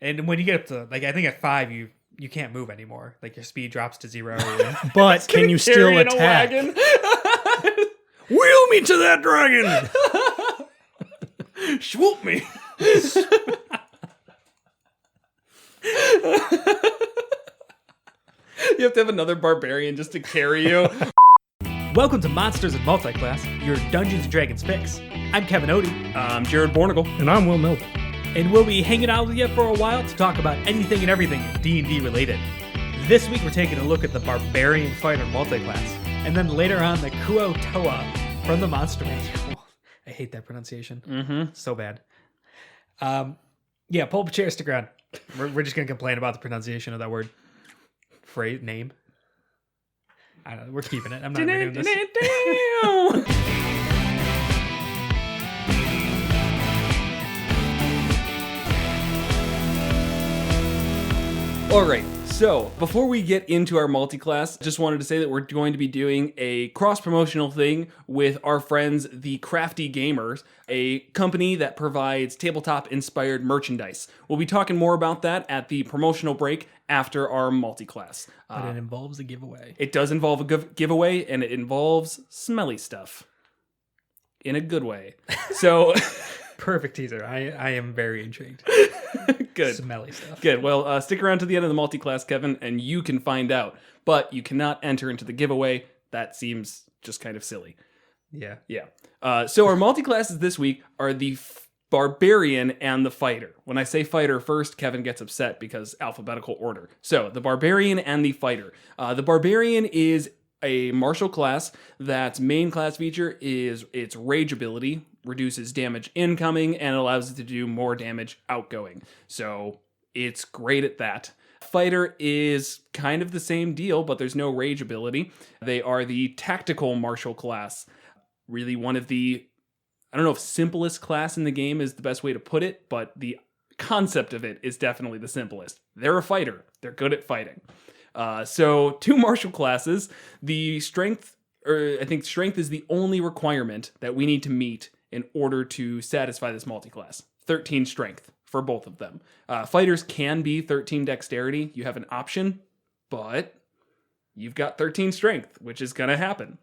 And when you get up to, like, I think at 5, you can't move anymore. Like, your speed drops to 0. But can you still attack? Wheel me to that dragon! Swoop me! You have to have another barbarian just to carry you. Welcome to Monsters and Multiclass, your Dungeons & Dragons fix. I'm Kevin Odie. I'm Jared Bornagle. And I'm Will Milton. And we'll be hanging out with you for a while to talk about anything and everything D&D related. This week we're taking a look at the Barbarian Fighter Multiclass, and then later on the Kuo-Toa from the Monster Manual. I hate that pronunciation. Mm-hmm. So bad. Yeah, pull up a chair, stick around. We're just going to complain about the pronunciation of that word. Phrase, name. I don't know, we're keeping it. I'm not doing this. All right, so before we get into our multi-class, just wanted to say that we're going to be doing a cross-promotional thing with our friends, the Crafty Gamers, a company that provides tabletop-inspired merchandise. We'll be talking more about that at the promotional break after our multi-class. But it involves a giveaway. It does involve a giveaway, and it involves smelly stuff. In a good way. So... Perfect teaser. I am very intrigued. Good. Smelly stuff. Good. Well, stick around to the end of the multi-class, Kevin, and you can find out. But you cannot enter into the giveaway. That seems just kind of silly. Yeah. Yeah. So our multi-classes this week are the Barbarian and the Fighter. When I say Fighter first, Kevin gets upset because alphabetical order. So the Barbarian and the Fighter. The Barbarian is a martial class that's main class feature is its rage ability, reduces damage incoming, and allows it to do more damage outgoing. So it's great at that. Fighter is kind of the same deal, but there's no rage ability. They are the tactical martial class. Really one of the, I don't know if simplest class in the game is the best way to put it, but the concept of it is definitely the simplest. They're a fighter. They're good at fighting. So two martial classes, the strength, or I think strength is the only requirement that we need to meet in order to satisfy this multi-class. 13 strength for both of them. Fighters can be 13 dexterity. You have an option, but you've got 13 strength, which is going to happen.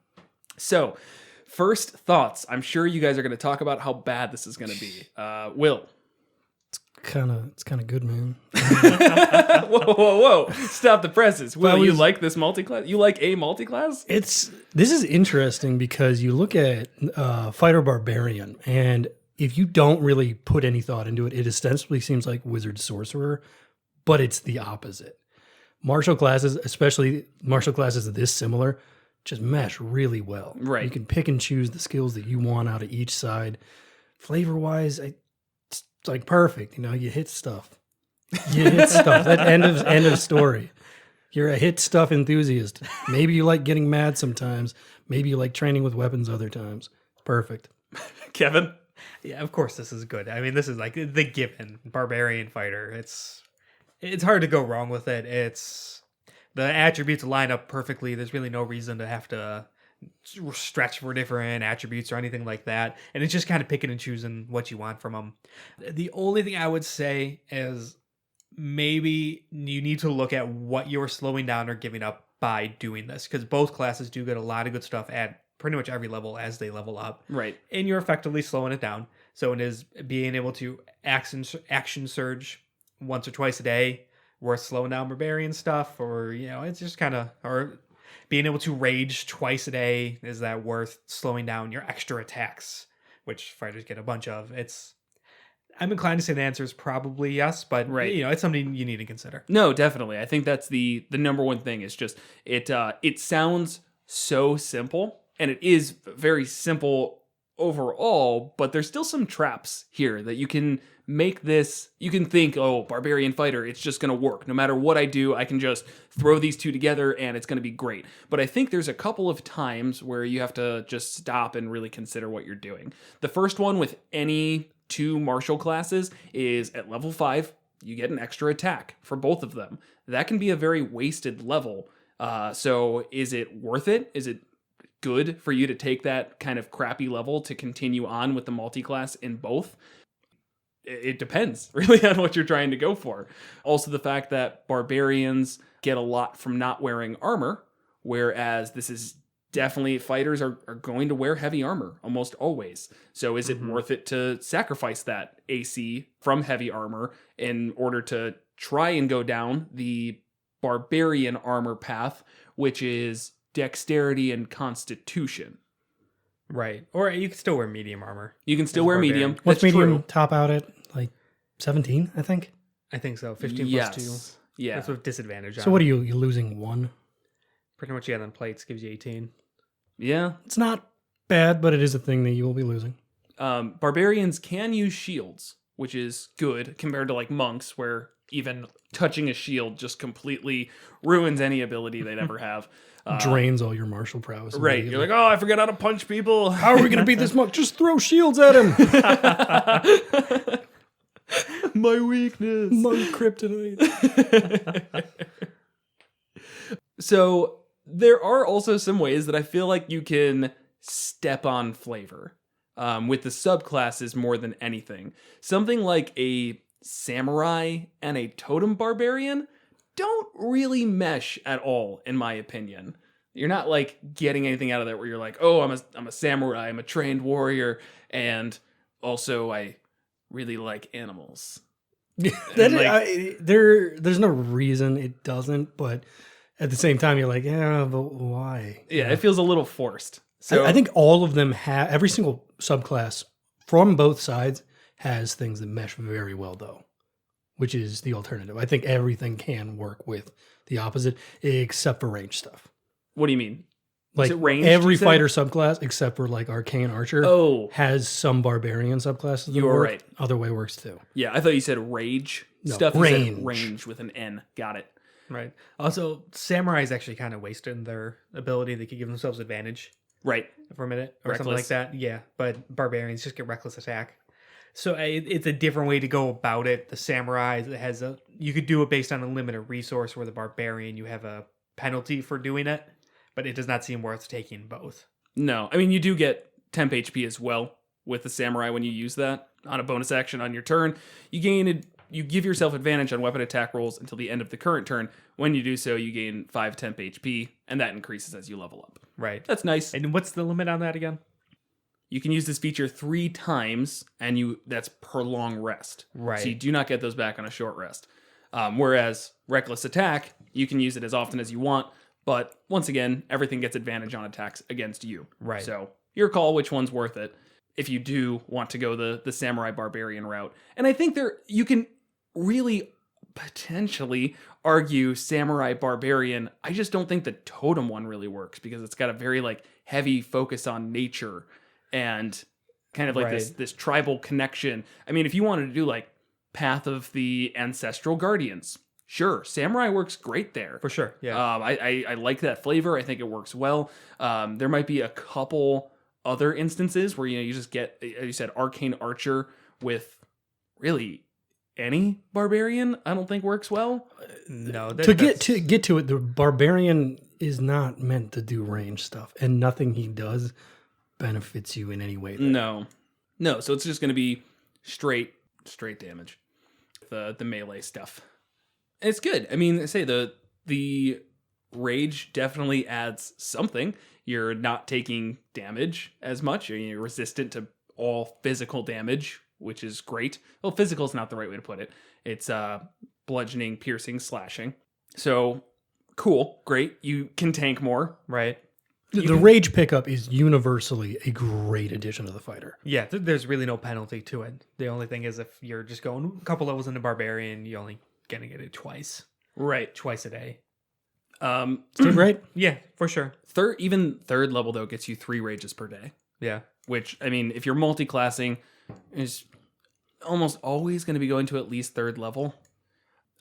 So first thoughts. I'm sure you guys are going to talk about how bad this is going to be. Will. It's kind of good, man. Whoa. Stop the presses. Will, you like this multi-class? You like a multi-class? This is interesting because you look at Fighter Barbarian, and if you don't really put any thought into it, it ostensibly seems like Wizard Sorcerer, but it's the opposite. Martial classes, especially martial classes this similar, just mesh really well. Right. You can pick and choose the skills that you want out of each side. Flavor-wise, it's like perfect. You know, you hit stuff. That end of story. You're a hit stuff enthusiast. Maybe you like getting mad sometimes. Maybe you like training with weapons other times. Perfect. Kevin? Yeah, of course this is good. I mean, this is like the given Barbarian Fighter. It's hard to go wrong with it. It's the attributes line up perfectly. There's really no reason to have to stretch for different attributes or anything like that. And it's just kind of picking and choosing what you want from them. The only thing I would say is maybe you need to look at what you're slowing down or giving up by doing this, because both classes do get a lot of good stuff at pretty much every level as they level up. Right. And you're effectively slowing it down. So it is being able to action surge once or twice a day worth slowing down Barbarian stuff, or, you know, it's just kind of, or being able to rage twice a day, is that worth slowing down your extra attacks, which fighters get a bunch of? I'm inclined to say the answer is probably yes, but right. You know, it's something you need to consider. No, definitely. I think that's the number one thing is just it sounds so simple, and it is very simple overall, but there's still some traps here that you can make this, you can think, oh, Barbarian Fighter, it's just going to work. No matter what I do, I can just throw these two together and it's going to be great. But I think there's a couple of times where you have to just stop and really consider what you're doing. The first one with any two martial classes is at level 5, you get an extra attack for both of them. That can be a very wasted level. So is it worth it? Is it good for you to take that kind of crappy level to continue on with the multi-class in both? it depends really on what you're trying to go for. Also, the fact that barbarians get a lot from not wearing armor, whereas this is definitely fighters are going to wear heavy armor almost always. So is it worth it to sacrifice that AC from heavy armor in order to try and go down the barbarian armor path, which is dexterity and constitution? Right. Or you can still wear medium armor. You can still As a wear barbarian. medium. What's That's medium true. top out at? Like 17, I think. I think so. 15 Yes. plus 2. Yeah. That's with disadvantage on So what it. are you losing 1? Pretty much, yeah, then plates gives you 18. Yeah. It's not bad, but it is a thing that you will be losing. Barbarians can use shields, which is good compared to like monks, where even touching a shield just completely ruins any ability they'd ever have. Drains all your martial prowess. Right. You're like, oh, I forgot how to punch people. how are we going to beat this monk? Just throw shields at him. My weakness. Monk kryptonite. So there are also some ways that I feel like you can step on flavor with the subclasses more than anything. Something like a samurai and a totem barbarian don't really mesh at all, in my opinion. You're not like getting anything out of that where you're like, oh, I'm a samurai, I'm a trained warrior, and also I really like animals. There's no reason it doesn't, but at the same time, you're like, yeah, but why? Yeah, it feels a little forced. So I think all of them have, every single subclass from both sides has things that mesh very well, though, which is the alternative. I think everything can work with the opposite, except for range stuff. What do you mean? Like it ranged, every you said? fighter subclass, except for like Arcane Archer, Oh, has some barbarian subclasses. that You are work. right. Other way works too. yeah, I thought you said rage No, stuff. You said range. range with an N. Got it. Right. Also, samurais actually kind of wasted their ability. They could give themselves advantage Right. for a minute or something like Reckless. that. Yeah, but barbarians just get reckless attack. So it's a different way to go about it. The samurai has you could do it based on a limited resource, where the barbarian you have a penalty for doing it, but it does not seem worth taking both. No, I mean you do get temp HP as well with the samurai when you use that on a bonus action on your turn. You give yourself advantage on weapon attack rolls until the end of the current turn. When you do so, you gain 5 temp HP, and that increases as you level up. Right. That's nice. And what's the limit on that again? You can use this feature 3 times, and that's per long rest. Right. So you do not get those back on a short rest. Whereas reckless attack, you can use it as often as you want, but once again, everything gets advantage on attacks against you. Right. So your call which one's worth it if you do want to go the samurai barbarian route. And I think you can really potentially argue samurai barbarian. I just don't think the totem one really works because it's got a very like heavy focus on nature and kind of like Right. this tribal connection. I mean, if you wanted to do like Path of the Ancestral Guardians, sure, samurai works great there. For sure. Yeah. I like that flavor. I think it works well. There might be a couple other instances where you just get, as you said, Arcane Archer with really any barbarian. I don't think works well. no. To get to it, the barbarian is not meant to do range stuff, and nothing he does benefits you in any way. No. So it's just going to be straight damage. The melee stuff. And it's good. I mean, say the rage definitely adds something. You're not taking damage as much. You're resistant to all physical damage, which is great. Well, physical is not the right way to put it. It's bludgeoning, piercing, slashing. So cool, great. You can tank more. Right. The rage pickup is universally a great addition to the fighter. Yeah, there's really no penalty to it. The only thing is if you're just going a couple levels into barbarian, you're only gonna get it twice a day. Still great. Yeah, for sure. Third level though gets you 3 rages per day. Yeah. Which, I mean, if you're multi-classing, is almost always going to be going to at least 3rd level.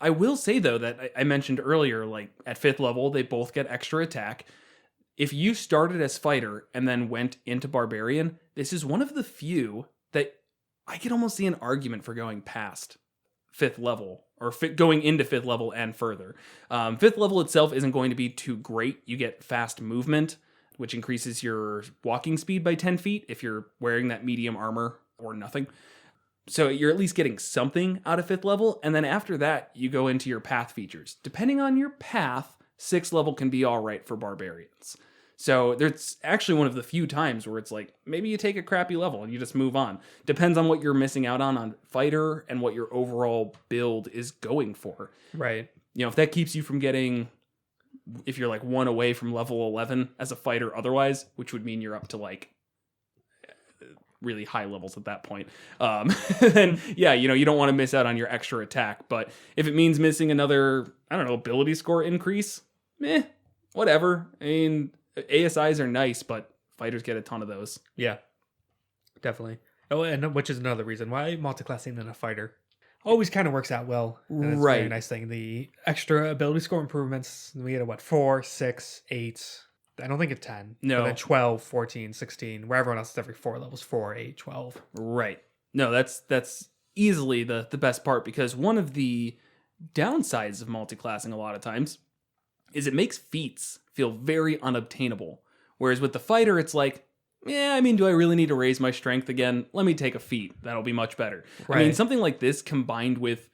I will say, though, that I mentioned earlier, like, at 5th level, they both get extra attack. If you started as fighter and then went into barbarian, this is one of the few that I could almost see an argument for going past 5th level, or going into 5th level and further. 5th level itself isn't going to be too great. You get fast movement, which increases your walking speed by 10 feet if you're wearing that medium armor or nothing. So you're at least getting something out of 5th level. And then after that, you go into your path features. Depending on your path, 6th level can be all right for barbarians. So there's actually one of the few times where it's like, maybe you take a crappy level and you just move on. Depends on what you're missing out on fighter and what your overall build is going for. Right. You know, if that keeps you from getting, if you're like 1 away from level 11 as a fighter otherwise, which would mean you're up to like really high levels at that point, then yeah, you know, you don't want to miss out on your extra attack. But if it means missing another, I don't know, ability score increase, whatever. I mean, ASIs are nice, but fighters get a ton of those. Yeah, definitely. Oh, and which is another reason why multiclassing in a fighter always kind of works out well. And it's a very nice thing. The extra ability score improvements, we get a 4, 6, 8. I don't think it's 10. No. But then 12, 14, 16, where everyone else is every 4 levels, 4, 8, 12. Right. No, that's easily the best part, because one of the downsides of multiclassing a lot of times is it makes feats feel very unobtainable. Whereas with the fighter, it's like, yeah, I mean, do I really need to raise my strength again? Let me take a feat. That'll be much better. Right. I mean, something like this combined with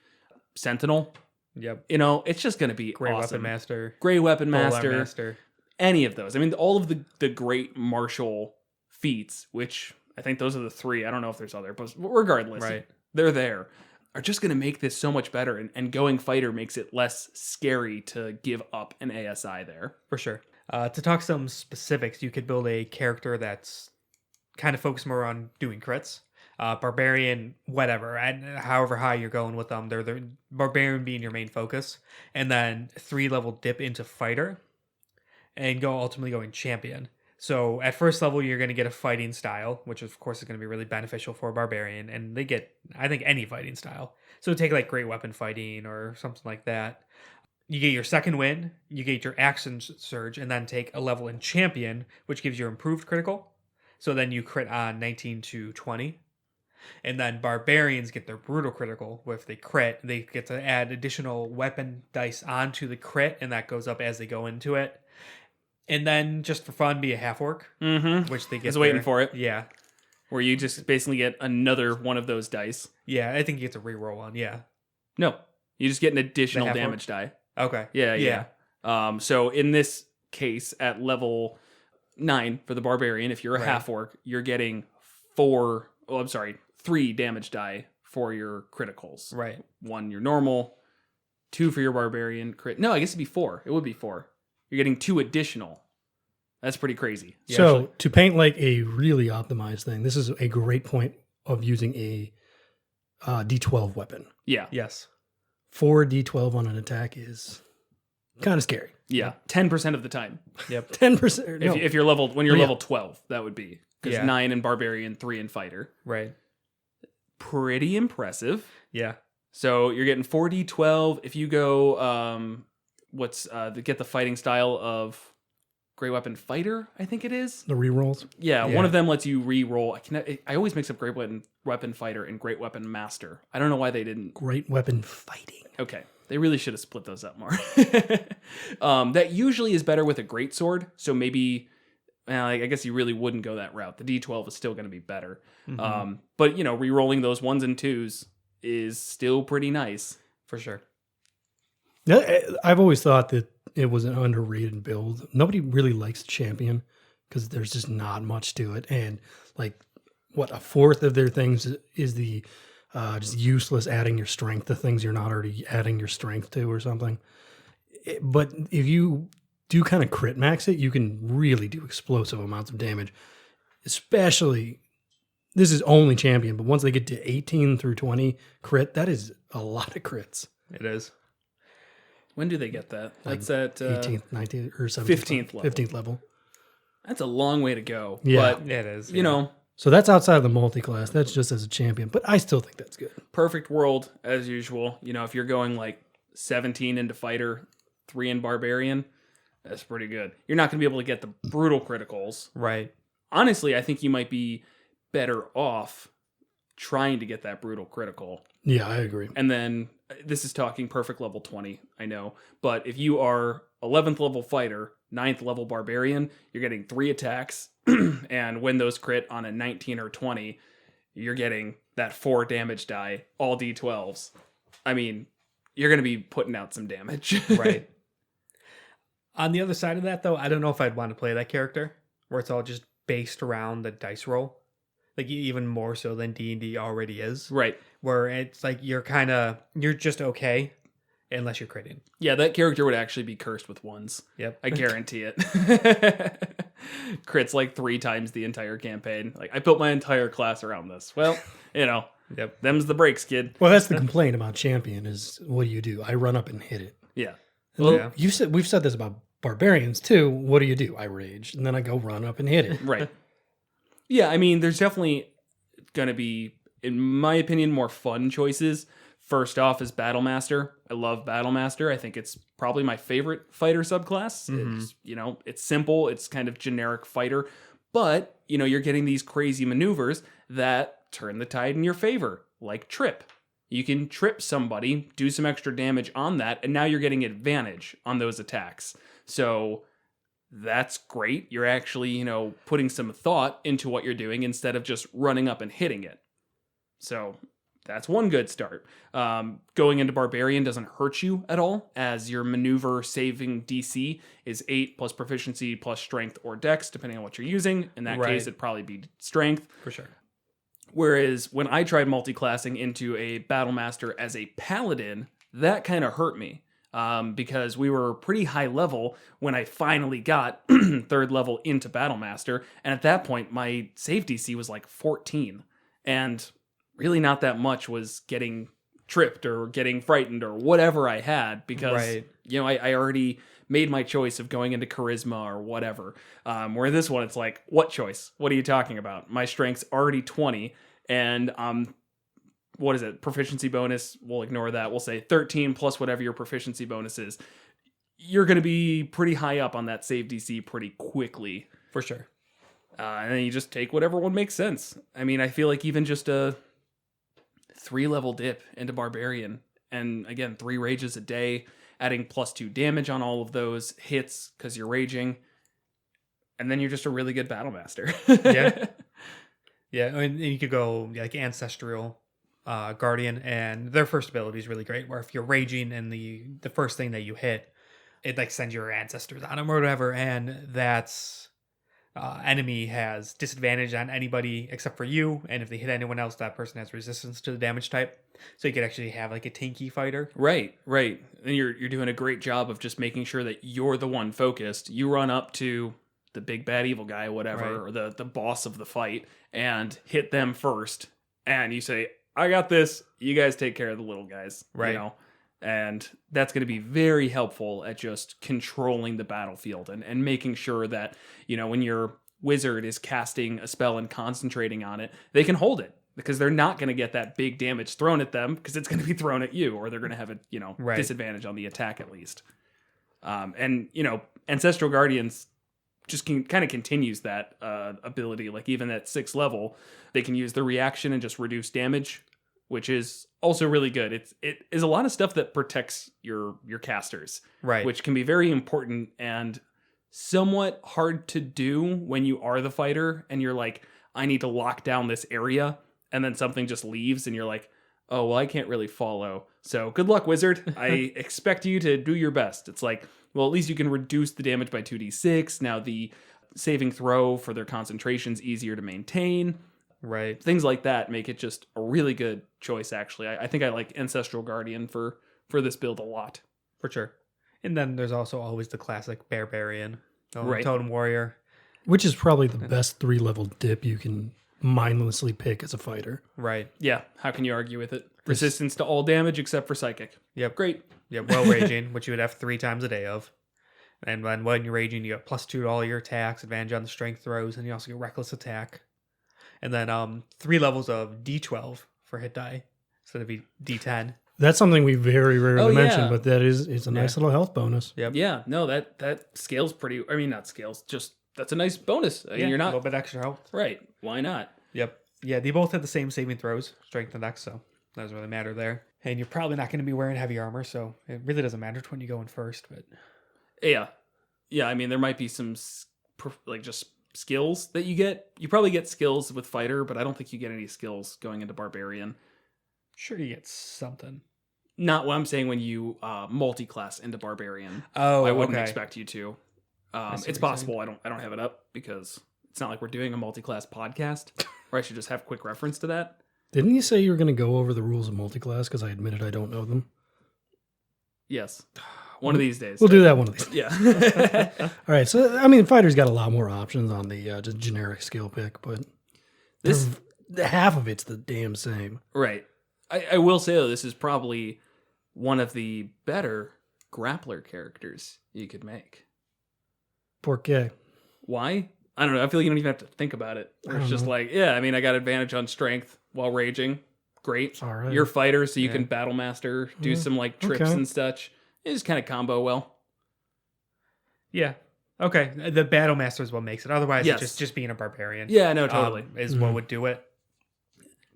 Sentinel, Yep. you know, it's just going to be Great awesome. Weapon Master. Great Weapon Polearm Master. Any of those. I mean, all of the great martial feats, which I think those are the 3. I don't know if there's other, but regardless, Right. they're there, are just going to make this so much better. And going fighter makes it less scary to give up an ASI there. For sure. To talk some specifics, you could build a character that's kind of focused more on doing crits. Barbarian, whatever, and however high you're going with them, they're the Barbarian being your main focus, and then 3 level dip into fighter, and ultimately going champion. So at first level, you're going to get a fighting style, which of course is going to be really beneficial for Barbarian, and they get, I think, any fighting style. So take like great weapon fighting or something like that. You get your second win, you get your action surge, and then take a level in champion, which gives you improved critical. So then you crit on 19 to 20. And then barbarians get their brutal critical. If they crit, they get to add additional weapon dice onto the crit, and that goes up as they go into it. And then just for fun, be a half orc, which they get. I was waiting for it. Yeah. Where you just basically get another one of those dice. Yeah, I think you get to reroll one. Yeah. No, you just get an additional half damage die. Okay. Yeah. So in this case, at level 9 for the barbarian, if you're a half orc, you're getting 3 damage die for your criticals. Right. 1 your normal, 2 for your barbarian crit. No, I guess it'd be 4. It would be 4. You're getting 2 additional. That's pretty crazy. Yeah, So actually. to paint like a really optimized thing, this is a great point of using a D12 weapon. Yeah. Yes. 4 D12 on an attack is kind of scary. Yeah. 10% of the time. Yep. 10%. No. If you're level, when you're Yeah. level 12, that would be. Because 9 in barbarian, 3 in fighter. Right. Pretty impressive. Yeah. So you're getting 4d12. If you go, get the fighting style of Great Weapon Fighter, I think it is. The rerolls. Yeah, Yeah. one of them lets you re-roll. I always mix up Great Weapon Fighter and Great Weapon Master. I don't know why they didn't. Great weapon fighting. Okay, they really should have split those up more. That usually is better with a great sword. So maybe, I guess you really wouldn't go that route. The D12 is still going to be better. But re-rolling those 1s and 2s is still pretty nice. For sure. I've always thought that it was an underrated build. Nobody really likes champion because there's just not much to it. And like, what, a fourth of their things is the just useless adding your strength to things you're not already adding your strength to or something. But if you do kind of crit max it, you can really do explosive amounts of damage. Especially, this is only champion, but once they get to 18 through 20 crit, that is a lot of crits. It is. When do they get that? Like That's at 18th, 19th, or 17th. 15th level. 15th level. That's a long way to go. Yeah. But, It is. you know, So that's outside of the multi-class. That's just as a champion, but I still think that's good. perfect world as usual. If you're going like 17 into fighter, 3 in barbarian, that's pretty good. You're not going to be able to get the brutal criticals. Right. Honestly, I think you might be better off trying to get that brutal critical. Yeah, I agree. And then this is talking perfect level 20, I know. But if you are 11th level fighter, 9th level barbarian, you're getting 3 attacks. And when those crit on a 19 or 20, you're getting that 4 damage die, all D12s. I mean, you're going to be putting out some damage. Right. On the other side of that, though, I don't know if I'd want to play that character where it's all just based around the dice roll. Like, even more so than D&D already is. Right. Where it's like you're just okay unless you're critting. Yeah, that character would actually be cursed with 1s. Yep. I guarantee it. Crits like 3 times the entire campaign. Like, I built my entire class around this. Well, Yep. them's the breaks, kid. Well, that's the complaint about champion is what do? I run up and hit it. Yeah. Well, yeah. we've said this about barbarians too. What do? I rage, and then I go run up and hit it. Right. Yeah, I mean, there's definitely going to be, in my opinion, more fun choices. First off is Battlemaster. I love Battlemaster. I think it's probably my favorite fighter subclass. It's, it's simple. It's kind of generic fighter. But, you're getting these crazy maneuvers that turn the tide in your favor, like trip. You can trip somebody, do some extra damage on that, and now you're getting advantage on those attacks. So that's great. You're actually, putting some thought into what you're doing instead of just running up and hitting it. So that's one good start. Going into Barbarian doesn't hurt you at all, as your maneuver saving DC is 8 plus proficiency plus strength or dex, depending on what you're using. In that case, it'd probably be strength. For sure. Whereas when I tried multiclassing into a Battlemaster as a Paladin, that kind of hurt me. Because we were pretty high level when I finally got 3rd level into Battlemaster. And at that point, my save DC was like 14. And really not that much was getting tripped or getting frightened or whatever I had. Because, I already made my choice of going into Charisma or whatever. Where this one, it's like, what choice? What are you talking about? My strength's already 20. And what is it? Proficiency bonus. We'll ignore that. We'll say 13 plus whatever your proficiency bonus is. You're going to be pretty high up on that save DC pretty quickly. For sure. And then you just take whatever one makes sense. I mean, I feel like even just a 3-level dip into Barbarian, and again, 3 rages a day, adding +2 damage on all of those hits because you're raging, and then you're just a really good Battlemaster. Yeah. Yeah, I mean, you could go like Ancestral, Guardian, and their first ability is really great, where if you're raging and the first thing that you hit, it like sends your ancestors on them or whatever, and that's enemy has disadvantage on anybody except for you, and if they hit anyone else, that person has resistance to the damage type. So you could actually have like a tanky fighter. Right. And you're doing a great job of just making sure that you're the one focused. You run up to the big bad evil guy, whatever, or the boss of the fight, and hit them first, and you say, I got this, you guys take care of the little guys. Right. And that's going to be very helpful at just controlling the battlefield and making sure that, when your wizard is casting a spell and concentrating on it, they can hold it, because they're not going to get that big damage thrown at them, because it's going to be thrown at you, or they're going to have a, disadvantage on the attack at least. And Ancestral Guardians just kind of continues that ability. Like, even at 6th level, they can use the reaction and just reduce damage, which is also really good. It is a lot of stuff that protects your casters, Right. which can be very important and somewhat hard to do when you are the fighter and you're like, I need to lock down this area, and then something just leaves and you're like, oh, well, I can't really follow. So good luck, wizard. I expect you to do your best. It's like, well, at least you can reduce the damage by 2d6. Now the saving throw for their concentration's easier to maintain. Right. Things like that make it just a really good choice, actually. I think I like Ancestral Guardian for this build a lot. For sure. And then there's also always the classic Barbarian. Right. Totem Warrior. Which is probably the best 3-level dip you can mindlessly pick as a fighter. Right. Yeah, how can you argue with it? Resistance to all damage except for psychic. Yep. Great. Yep. Well, raging, which you would have 3 times a day of. And when you're raging, you get +2 to all your attacks, advantage on the strength throws, and you also get reckless attack. And then 3 levels of D12 for hit die instead of D10. That's something we very rarely mention, yeah. but that is a nice little health bonus. Yep. Yeah, no, that scales pretty. I mean, not scales, just that's a nice bonus. Yeah, You're a not little bit extra health. right. Why not? Yep. Yeah, they both have the same saving throws, strength and dex, so that doesn't really matter there. And you're probably not going to be wearing heavy armor, so it really doesn't matter when you go in first. But Yeah. I mean, there might be some like just skills that you get. You probably get skills with fighter, but I don't think you get any skills going into barbarian. Sure, you get something. Not what I'm saying when you multi-class into barbarian. Oh, I wouldn't okay. expect you to. see what It's you're possible. I don't have it up because it's not like we're doing a multi-class podcast, or I should just have quick reference to that. Didn't you say you were going to go over the rules of multiclass? Because I admitted I don't know them. Yes, one of these days. We'll do that one of these. Yeah. All right. So, I mean, Fighter's got a lot more options on the just generic skill pick, but This half of it's the damn same. right. I will say though, this is probably one of the better grappler characters you could make. Porque. Why? I don't know. I feel like you don't even have to think about it. I It's don't just know. like, yeah, I mean, I got advantage on strength while raging. Great. It's all right. You're a fighter, so you Yeah. can battle master, do Yeah, some like trips okay. and such. It just kind of combo well. Yeah. Okay. The battle master is what makes it. Otherwise, Yes. it's just being a barbarian. Yeah, no, totally. Is Mhm. what would do it.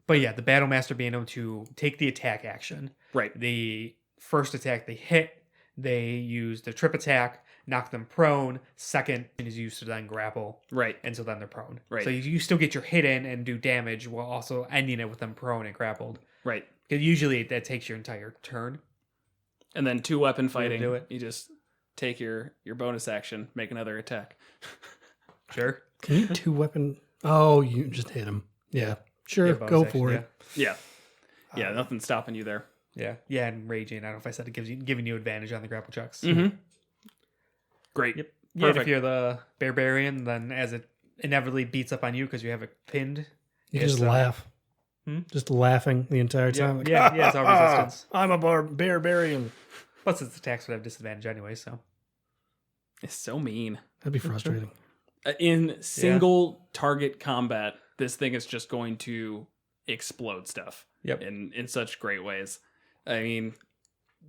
But yeah, the battle master being able to take the attack action. Right. The first attack they hit, they use the trip attack, knock them prone. Second is used to then grapple, Right. and so then they're prone. Right. So you still get your hit in and do damage while also ending it with them prone and grappled. Right. Because usually that takes your entire turn. And then 2-weapon fighting. do it. You just take your bonus action, make another attack. Sure. Can you 2-weapon? Oh, you just hit him. Yeah. Sure. Yeah, bonus Go action, for yeah. it. Yeah. Yeah, nothing's stopping you there. Yeah. Yeah, and raging. I don't know if I said it giving you advantage on the grapple checks. Mm-hmm. Great. Yep. Yeah, and if Perfect. you're the barbarian, then as it inevitably beats up on you because you have it pinned. You it's, just laugh. Hmm? Just laughing the entire Yeah, time. Like, yeah, it's all resistance. I'm a barbarian. Plus, its attacks would have disadvantage anyway, so. It's so mean. That'd be frustrating. In single target combat, this thing is just going to explode stuff. Yep. In such great ways. I mean,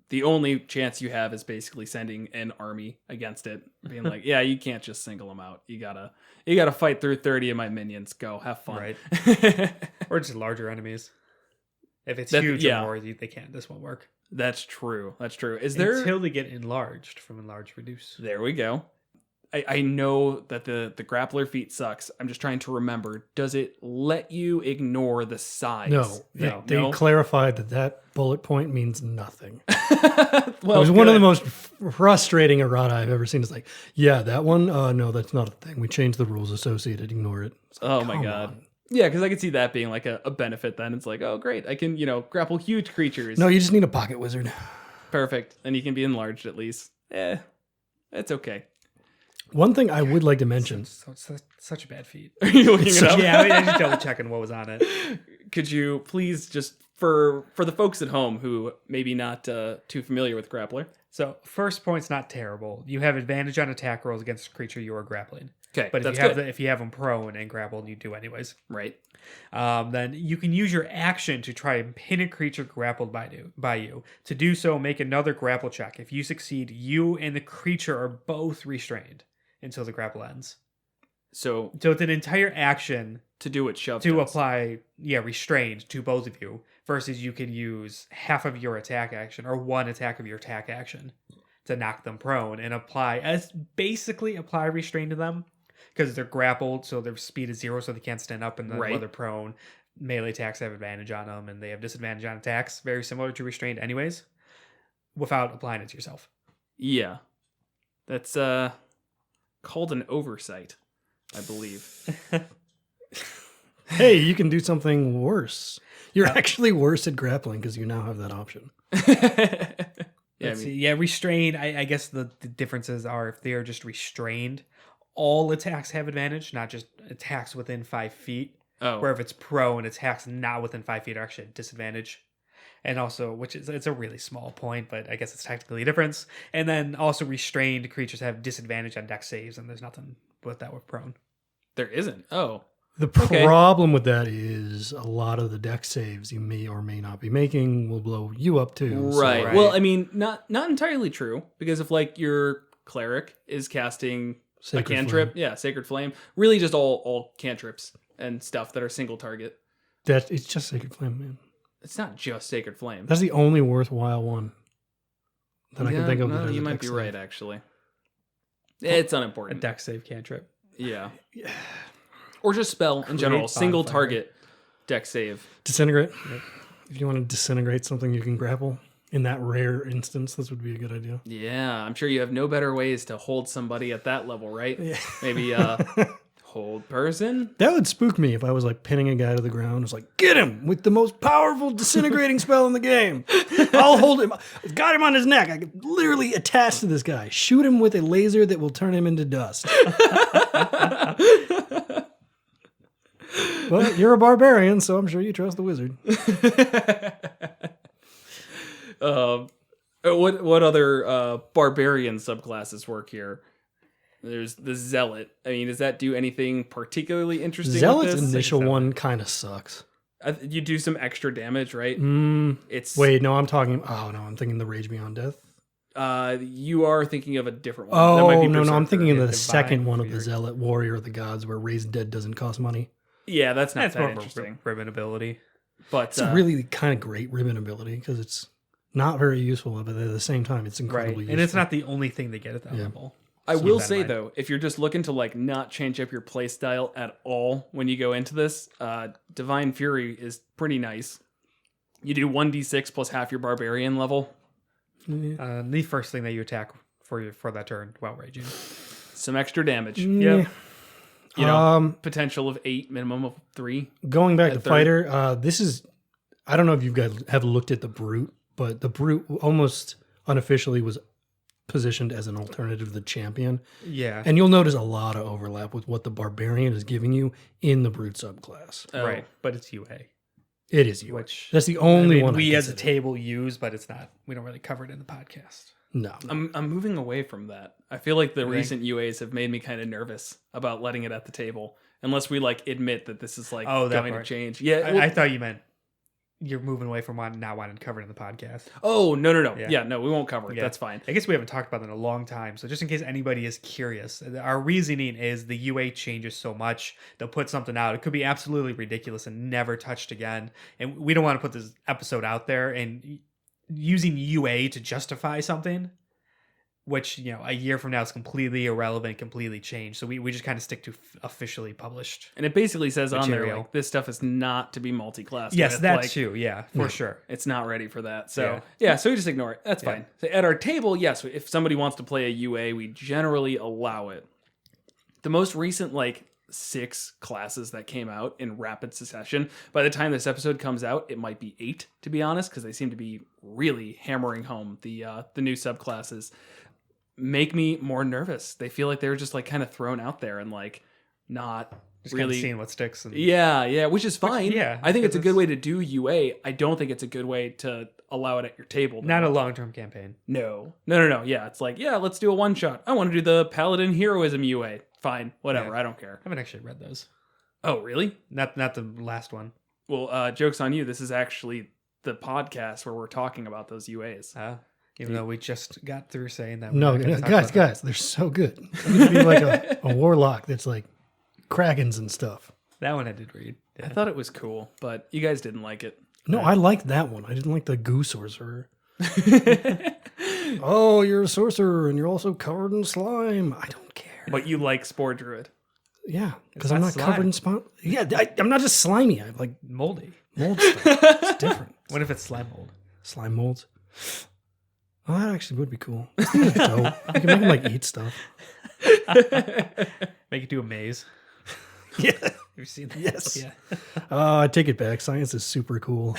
the only chance you have is basically sending an army against it, being like, "Yeah, you can't just single them out. You gotta fight through 30 of my minions. Go have fun." Right. Or just larger enemies. If it's huge yeah. or more, they can't. This won't work. That's true. That's true. Is there? Until they get enlarged from enlarge reduce. There we go. I know that the grappler feat sucks. I'm just trying to remember. Does it let you ignore the size? No. They clarified that bullet point means nothing. Well, it was one of the good. most frustrating errata I've ever seen. It's like, yeah, that one, no, that's not a thing. We changed the rules associated. Ignore it. It's like, Oh my come god. on. Yeah, because I could see that being like a benefit then. It's like, oh great, I can, grapple huge creatures. No, you just need a pocket wizard. Perfect. And you can be enlarged at least. It's okay. One thing I would like to mention. Such a bad feat. Are you looking it up? Yeah, I mean, I just double checking what was on it. Could you please just, for the folks at home who maybe not too familiar with Grappler. So, first point's not terrible. You have advantage on attack rolls against a creature you are grappling. Okay, But that's if you have them prone and grappled, you do anyways. Right. Then you can use your action to try and pin a creature grappled by you. To do so, make another grapple check. If you succeed, you and the creature are both restrained until the grapple ends. So it's an entire action to do what shove to does. apply, restrained to both of you. Versus you can use half of your attack action or one attack of your attack action to knock them prone and apply restrain to them because they're grappled, so their speed is 0, so they can't stand up, and then while they're prone, melee attacks have advantage on them, and they have disadvantage on attacks, very similar to restrained anyways, without applying it to yourself. Yeah. That's called an oversight, I believe. Hey, you can do something worse. You're actually worse at grappling because you now have that option. Restrained, I guess the differences are if they are just restrained, all attacks have advantage, not just attacks within 5 feet. Oh. Where if it's prone, attacks not within 5 feet are actually at disadvantage. And also, it's a really small point, but I guess it's technically a difference. And then also restrained creatures have disadvantage on dex saves, and there's nothing with that with prone. There isn't. Oh. The problem with that is a lot of the dex saves you may or may not be making will blow you up too. Right. Right. Well, I mean, not entirely true, because if like your cleric is casting Sacred a cantrip, Flame. Sacred Flame, really just all cantrips and stuff that are single target. It's just Sacred Flame, man. It's not just Sacred Flame. That's the only worthwhile one that I can think of. No, that has you a might dex be save. right, actually. It's A unimportant. dex save cantrip. Yeah. Or just spell in general. Single bonfire. target deck save. Disintegrate. If you want to disintegrate something you can grapple, in that rare instance, this would be a good idea. Yeah, I'm sure you have no better ways to hold somebody at that level, right? Yeah. Maybe hold person? That would spook me if I was like pinning a guy to the ground. It's like, get him with the most powerful disintegrating spell in the game. I'll hold him. Got him on his neck. I can literally attach to this guy. Shoot him with a laser that will turn him into dust. But you're a barbarian, so I'm sure you trust the wizard. What other barbarian subclasses work here? There's the Zealot. I mean, does that do anything particularly interesting? Zealot's with this? initial one kind of sucks. You do some extra damage, right? It's Wait, no, I'm thinking the Rage Beyond Death. You are thinking of a different one. That Oh, might be no, I'm Berserker. thinking of the Divine second one of the Fury. Zealot, Warrior of the Gods, where Raised Dead doesn't cost money. Yeah, that's not That's that more of interesting. a ribbon ability. But It's a really kind of great ribbon ability because it's not very useful, but at the same time, it's incredibly useful. And it's not the only thing they get at that level. I Keep will that in say mind. though, if you're just looking to like not change up your playstyle at all when you go into this, Divine Fury is pretty nice. You do 1d6 plus half your barbarian level. The first thing that you attack for that turn while raging. Some extra damage. Yeah. You know, potential of 8, minimum of 3. Going back to third. Fighter, this is, I don't know if you guys have looked at the Brute, but the Brute almost unofficially was positioned as an alternative to the Champion. Yeah. And you'll notice a lot of overlap with what the Barbarian is giving you in the Brute subclass. Oh. Right. But it's UA. It is you. Which That's the only I mean, one we I as a consider. table use, but it's not. We don't really cover it in the podcast. No. I'm moving away from that. I feel like the recent UAs have made me kind of nervous about letting it at the table, unless we like admit that this is like Oh, that going to part. change. Yeah. I thought you meant you're moving away from not wanting to cover it in the podcast. Oh, no. Yeah. Yeah, no, we won't cover it. Yeah. That's fine. I guess we haven't talked about that in a long time. So just in case anybody is curious, our reasoning is the UA changes so much. They'll put something out. It could be absolutely ridiculous and never touched again. And we don't want to put this episode out there and using UA to justify something, which, you know, a year from now is completely irrelevant, completely changed. So we just kind of stick to officially published. And it basically says on there, Material. like, this stuff is not to be multi-classed. Yes, with. that's Like, true. Yeah, for sure. It's not ready for that. So, so we just ignore it. That's Yeah. fine. So at our table, yes, if somebody wants to play a UA, we generally allow it. The most recent, 6 classes that came out in rapid succession, by the time this episode comes out, it might be 8, to be honest, because they seem to be really hammering home the new subclasses. Make me more nervous. They feel like they're just kind of thrown out there and not Just really kind of seeing what sticks. And yeah, which is fine. yeah, I think it's a because good way to do UA. I don't think it's a good way to allow it at your table. though. not a long-term campaign. No. Yeah, it's let's do a one shot. I want to do the Paladin Heroism UA. Fine, whatever. Yeah. I don't care. I haven't actually read those. Oh, really? Not the last one. Well, joke's on you. This is actually the podcast where we're talking about those UAs. Even though we just got through saying that. No, we're not gonna talk about guys, they're so good. I'm going to be like a warlock that's like Krakens and stuff. that one I did read. I thought it was cool, but you guys didn't like it. No, I liked that one. I didn't like the goo sorcerer. Oh, you're a sorcerer and you're also covered in slime. I don't care. But you like Spore Druid. Yeah, because It's I'm not not slime. covered in spawn. Yeah, I'm not just slimy. I have like Moldy. mold stuff. It's different. What if it's slime mold? Slime molds. Oh, that actually would be cool. Dope. You can make them eat stuff. Make it do a maze. Yeah. You've seen that? Yes. Yeah. I take it back. Science is super cool.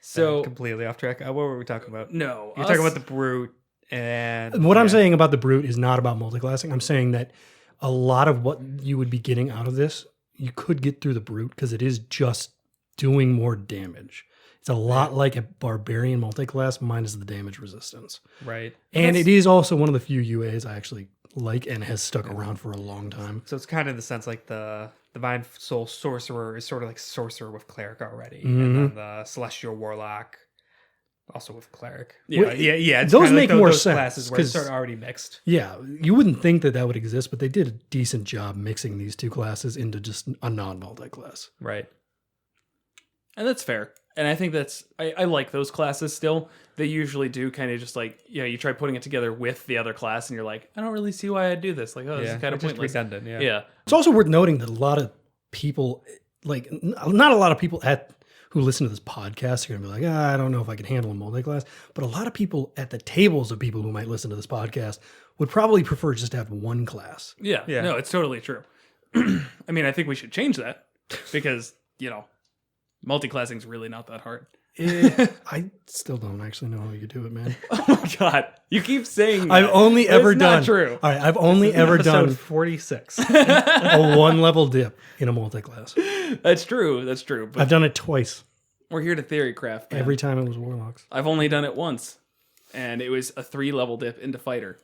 So completely off track. What were we talking about? no, You're talking about the brute and What I'm saying about the brute is not about multiclassing. I'm saying that a lot of what you would be getting out of this, you could get through the brute because it is just doing more damage. It's a lot like a barbarian multiclass minus the damage resistance. right. And it is also one of the few UAs I actually like and has stuck around for a long time. So it's kind of in the sense like the Divine Soul Sorcerer is sort of like Sorcerer with Cleric already, Mm-hmm. and then the Celestial Warlock also with Cleric. Yeah. Yeah. It's Those kinda like make more those sense, classes where it's 'cause- sort of already mixed. Yeah, you wouldn't think that would exist, but they did a decent job mixing these two classes into just a non-multi-class. Right. And that's fair. And I think I like those classes still. They usually do kind of just like, you try putting it together with the other class and you're like, I don't really see why I'd do this. Like, this is kind of pointless. Redundant, Yeah. It's also worth noting that a lot of people, like not a lot of people who listen to this podcast are going to be like, I don't know if I can handle a multi-class. But a lot of people at the tables of people who might listen to this podcast would probably prefer just to have one class. Yeah. No, it's totally true. I mean, I think we should change that because, multi-classing is really not that hard. I still don't actually know how you do it, man. Oh my God. You keep saying that. I've only ever It's done. not true. All right, I've only ever done 46. a 1 level dip in a multi-class. That's true. But I've done it twice. we're here to theory craft. Man. Every time it was warlocks. I've only done it once, and it was a 3-level dip into fighter.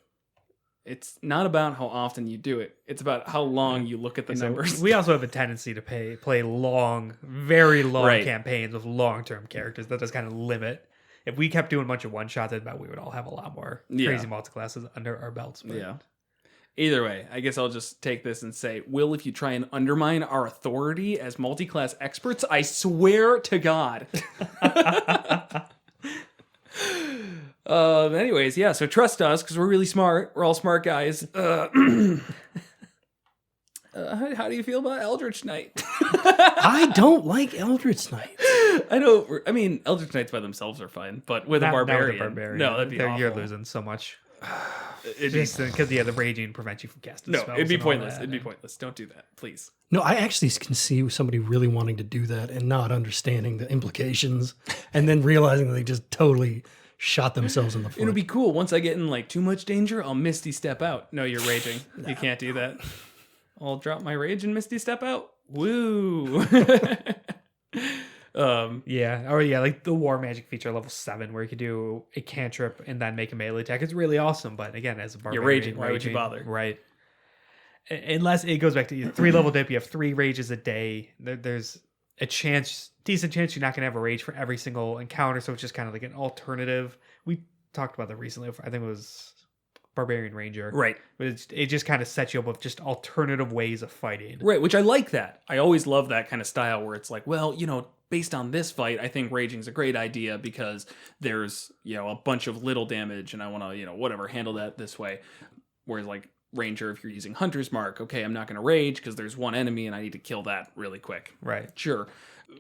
It's not about how often you do it. It's about how long you look at the numbers. We also have a tendency to play long, very long Right. campaigns with long-term characters. That does kind of limit. If we kept doing a bunch of one-shots, I bet we would all have a lot more crazy multi-classes under our belts. But Yeah. Either way, I guess I'll just take this and say, Will, if you try and undermine our authority as multi-class experts, I swear to God. Anyways, yeah, so trust us because we're really smart. We're all smart guys. How do you feel about Eldritch Knight? I don't like Eldritch Knight. I mean, Eldritch Knights by themselves are fine, but with a not with barbarian. a barbarian. No, that'd be awful. You're losing so much. It'd be, Because the raging prevents you from casting no, spells. it'd be and all pointless. that. It'd be pointless. Don't do that, please. No, I actually can see somebody really wanting to do that and not understanding the implications and then realizing that they just totally shot themselves in the foot. It'll be cool. Once I get in like too much danger, I'll Misty Step out. No, you're raging. You can't do that. I'll drop my rage and Misty Step out. Woo. Like the war magic feature level 7 where you could do a cantrip and then make a melee attack. It's really awesome, but again, as a barbarian, You're raging. Why would you bother? Right. Unless it goes back to your 3-level dip, you have 3 rages a day. There's a decent chance you're not going to have a rage for every single encounter, so it's just kind of like an alternative. We talked about that recently. I think it was Barbarian Ranger. Right. But it just kind of sets you up with just alternative ways of fighting. Right, which I like that. I always love that kind of style where it's like, well, based on this fight, I think raging's a great idea because there's, a bunch of little damage and I want to, handle that this way. Whereas like Ranger, if you're using Hunter's Mark, okay, I'm not going to rage because there's one enemy and I need to kill that really quick. Right. Sure.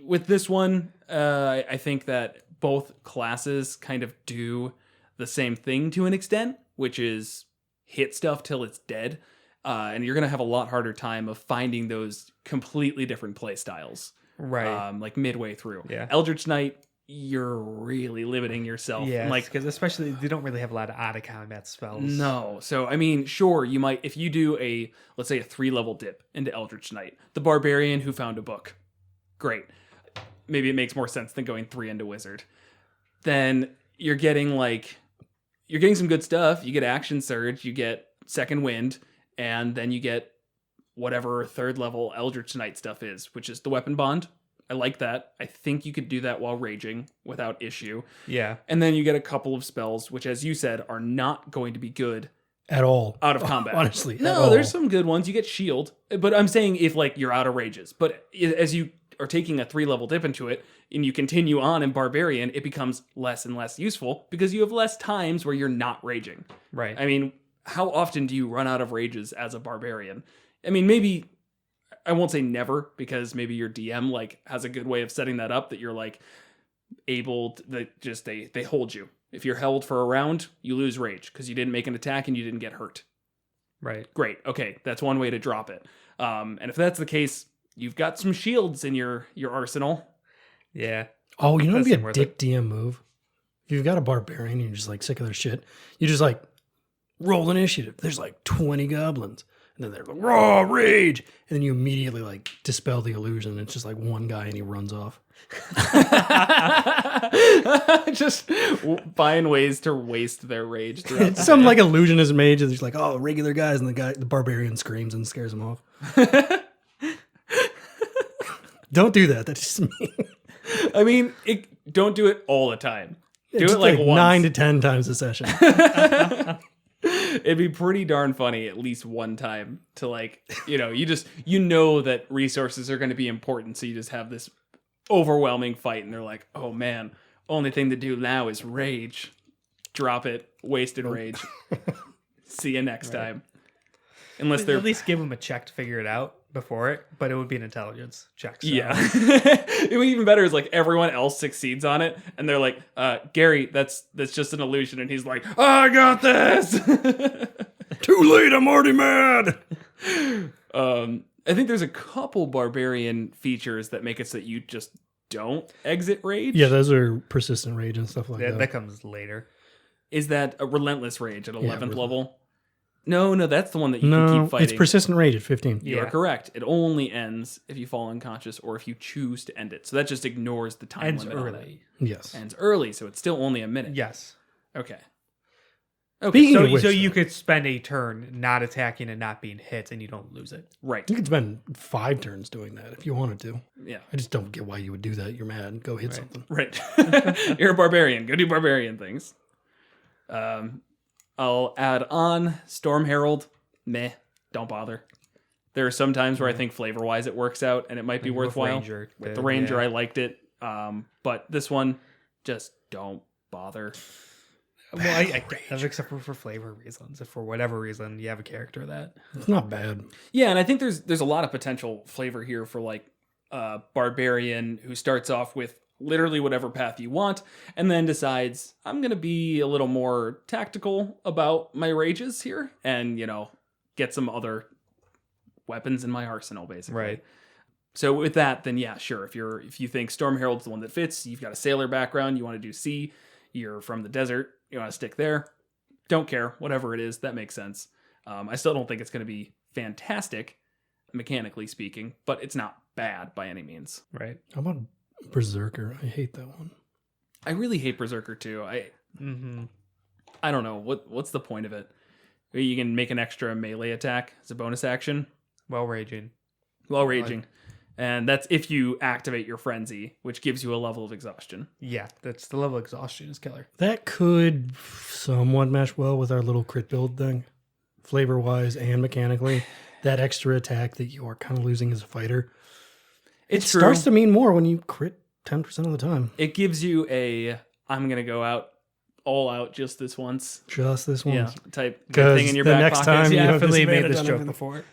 With this one, I think that both classes kind of do the same thing to an extent, which is hit stuff till it's dead. And you're going to have a lot harder time of finding those completely different play styles. Right. Like midway through. Yeah. Eldritch Knight, you're really limiting yourself. Yeah, Like, because especially they don't really have a lot of out of combat spells. no. So, I mean, sure, you might, if you do let's say a 3-level dip into Eldritch Knight, the Barbarian who found a book, great. Maybe it makes more sense than going 3 into Wizard. Then you're getting some good stuff. You get Action Surge, you get Second Wind, and then you get whatever 3rd level Eldritch Knight stuff is, which is the Weapon Bond. I like that. I think you could do that while raging without issue. Yeah. And then you get a couple of spells, which, as you said, are not going to be good at all out of combat. Honestly, no, there's some good ones. You get Shield, but I'm saying if you're out of rages. But as you are taking a 3-level dip into it and you continue on in Barbarian, it becomes less and less useful because you have less times where you're not raging. Right. I mean, how often do you run out of rages as a Barbarian? I mean, maybe I won't say never because maybe your DM has a good way of setting that up that you're able to they hold you. If you're held for a round, you lose rage because you didn't make an attack and you didn't get hurt. Right. Great. Okay, that's one way to drop it. And if that's the case, you've got some shields in your arsenal. Yeah. Oh, you know what'd be Doesn't a worth dick DM move? If you've got a barbarian and you're just sick of their shit, you just roll initiative. There's 20 goblins. And then they're raw rage. And then you immediately dispel the illusion. It's just one guy and he runs off. Just find ways to waste their rage. It's some illusionist mage. And there's regular guys. And the barbarian screams and scares them off. Don't do that. That's just me. I mean, don't do it all the time. Do It's it once. 9 to 10 times a session. It'd be pretty darn funny at least one time to you know that resources are going to be important. So you just have this overwhelming fight, and they're like, oh man, only thing to do now is rage. Drop it, wasted rage. See you next time. Unless they're At least give them a check to figure it out before it, but it would be an intelligence check. So. Yeah. It would be even better is like everyone else succeeds on it, and they're like, Gary, that's just an illusion, and he's like, I got this. Too late, I'm already mad. I think there's a couple barbarian features that make it so that you just don't exit rage. Yeah, those are persistent rage and stuff like that. That comes later. Is that a relentless rage at 11th really. level? No, that's the one that you can keep fighting. It's persistent rage at 15. You're correct. It only ends if you fall unconscious or if you choose to end it. So that just ignores the time Ends limit on early. Yes. Ends early, so it's still only a minute. Yes. Okay. Speaking So, of which, so you could spend a turn not attacking and not being hit, and you don't lose it. Right. you could spend 5 turns doing that if you wanted to. Yeah. I just don't get why you would do that. You're mad. Go hit something. Right. You're a barbarian. Go do barbarian things. I'll add on Storm Herald. Meh. Don't bother. There are some times where I think flavor-wise it works out and it might be worthwhile. With the Ranger, I liked it. But this one, just don't bother. Well, I guess, except for flavor reasons. If for whatever reason you have a character that It's not bad. Yeah, and I think there's a lot of potential flavor here for like barbarian who starts off with literally whatever path you want and then decides I'm going to be a little more tactical about my rages here and, get some other weapons in my arsenal, basically. Right. So with that, then yeah, sure. If you think Storm Herald's the one that fits, you've got a sailor background, you want to do sea, you're from the desert, you want to stick there. Don't care, whatever it is, that makes sense. I still don't think it's going to be fantastic, mechanically speaking, but it's not bad by any means. right. How about Berserker? I hate that one. I really hate Berserker too. I don't know what's the point of it. You can make an extra melee attack as a bonus action While raging. while raging. And that's if you activate your frenzy, which gives you a level of exhaustion. Yeah, that's the level of exhaustion is killer. That could somewhat mesh well with our little crit build thing, flavor-wise and mechanically. That extra attack that you are kind of losing as a fighter. It starts to mean more when you crit 10% of the time. It gives you I'm going to go out all out just this once. Just this one. Yeah, type Because thing in your the back next pocket. time you Yeah, have definitely made disadvantage this on joke everything. before.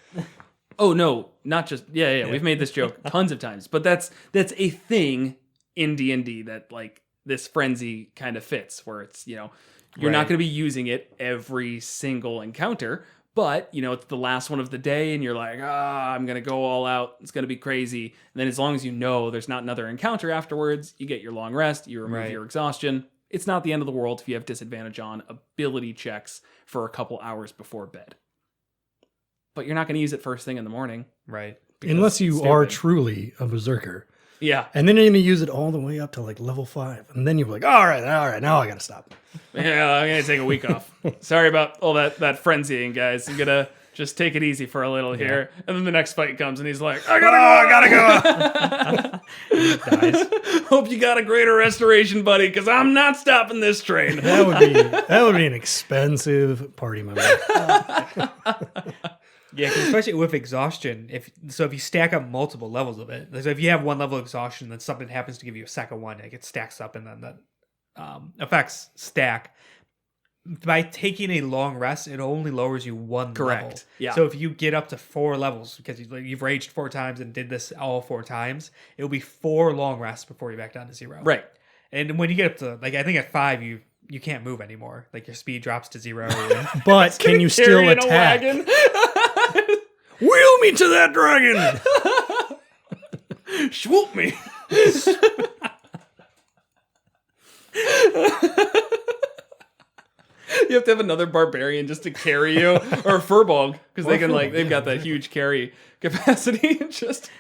Oh no, not just yeah. We've made this joke tons of times, but that's a thing in D&D that like this frenzy kind of fits, where it's you're not going to be using it every single encounter, but it's the last one of the day, and you're like, I'm going to go all out. It's going to be crazy. And then as long as there's not another encounter afterwards, you get your long rest, you remove your exhaustion. It's not the end of the world if you have disadvantage on ability checks for a couple hours before bed. But you're not going to use it first thing in the morning. Right. Unless you are truly a Berserker. Yeah. And then you're going to use it all the way up to like level 5. And then you're like, all right, now I got to stop. Yeah, I'm going to take a week off. Sorry about all that frenzying, guys. I'm going to just take it easy for a little here. And then the next fight comes and he's like, I gotta go. He dies. Hope you got a greater restoration, buddy, because I'm not stopping this train. That would be an expensive party member. Yeah, 'cause especially with exhaustion, if you stack up multiple levels of it, so if you have one level of exhaustion, then something happens to give you a second one, like it stacks up, and then that effects stack. By taking a long rest, it only lowers you one Correct. level. Yeah. So if you get up to 4 levels, because you've raged 4 times and did this all 4 times, it'll be 4 long rests before you're back down to 0. Right. And when you get up to, like, I think at 5, you can't move anymore. Like, your speed drops to 0. But can you still Carrying a attack? wagon. Wheel me to that dragon! Swoop me. You have to have another barbarian just to carry you, or a furball, because they can they've got that huge carry capacity, and just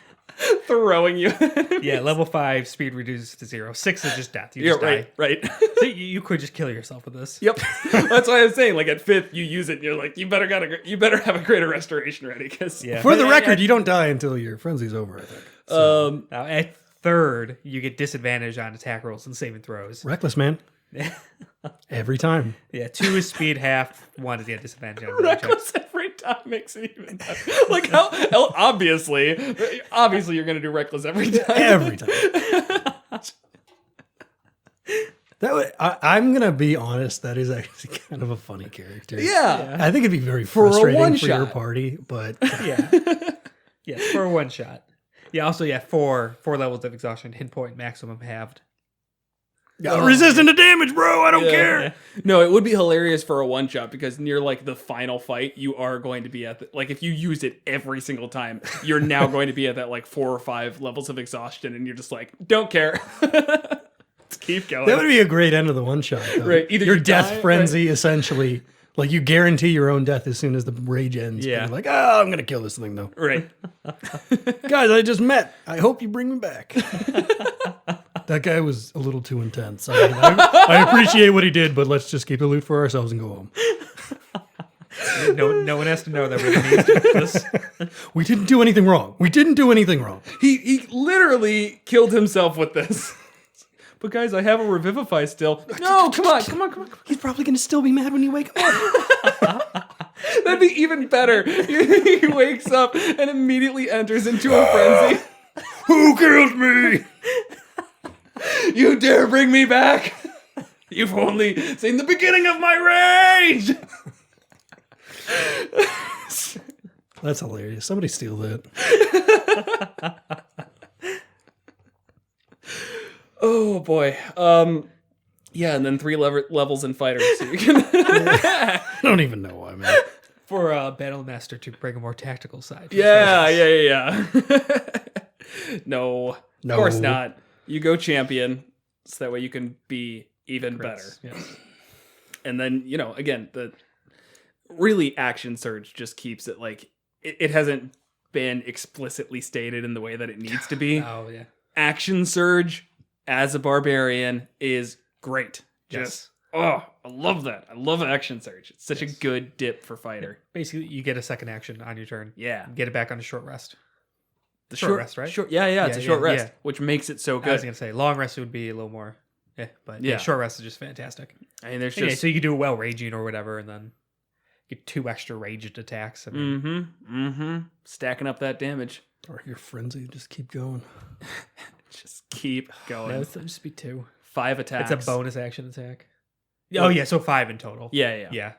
throwing you. Yeah, level 5 speed reduces to 0. 6 is just death. You just die. Right. So you could just kill yourself with this. Yep. That's why I was saying, like at 5th, you use it, and you're like, you better have a greater restoration ready, because For the record, you don't die until your frenzy's over, I think. Now at 3rd, you get disadvantage on attack rolls and saving throws. Reckless, man. Every time. Yeah, 2 is speed half. 1 is disadvantage on ability checks. reckless every time makes it even better. Like how obviously you're gonna do reckless every time. Every time. I'm gonna be honest. That is actually kind of a funny character. Yeah. I think it'd be very For a frustrating one for your shot. party, but Yeah. Yeah, for a one shot. Yeah, also, yeah, four levels of exhaustion, hit point maximum halved. resistant to damage, bro. I don't care. Yeah. No, it would be hilarious for a one shot because near like the final fight, you are going to be at the, like if you use it every single time, you're now going to be at that like 4 or 5 levels of exhaustion, and you're just like, don't care. Keep going. That would be a great end of the one shot. Though. Right, either your you death die, frenzy, essentially. Like you guarantee your own death as soon as the rage ends. Yeah. You're like, oh, I'm gonna kill this thing though. Right. Guys, I just met. I hope you bring me back. That guy was a little too intense. I appreciate what he did, but let's just keep the loot for ourselves and go home. No one has to know that we're going to use this. We didn't do anything wrong. We didn't do anything wrong. He literally killed himself with this. But guys, I have a revivify still. No, come on. He's probably gonna still be mad when you wake up. That'd be even better. He wakes up and immediately enters into a frenzy. Who killed me? You dare bring me back? You've only seen the beginning of my rage. That's hilarious. Somebody steal that. Oh boy. Yeah, and then 3 levels in fighters. So you can I don't even know why, man. For Battle Master to bring a more tactical side. Yeah. No, No. of course not. You go champion, so that way you can be even Crits, better. yes. And then, again, the really action surge just keeps it like it hasn't been explicitly stated in the way that it needs to be. Oh, yeah. Action surge as a barbarian is great. Just I love that. I love action surge. It's such a good dip for fighter. Basically, you get a second action on your turn. Yeah. Get it back on a short rest. The Short rest, right? Yeah, it's a short rest, yeah. which makes it so I was good. going to say, long rest would be a little more, but Yeah. short rest is just fantastic. I mean, there's Yeah, just so you could do well raging or whatever, and then get 2 extra raged attacks. I mean, stacking up that damage. Or if you're frenzy, just keep going. Just keep going. no, it'll just be 2. 5 attacks. It's a bonus action attack. Oh, yeah, so 5 in total. Yeah.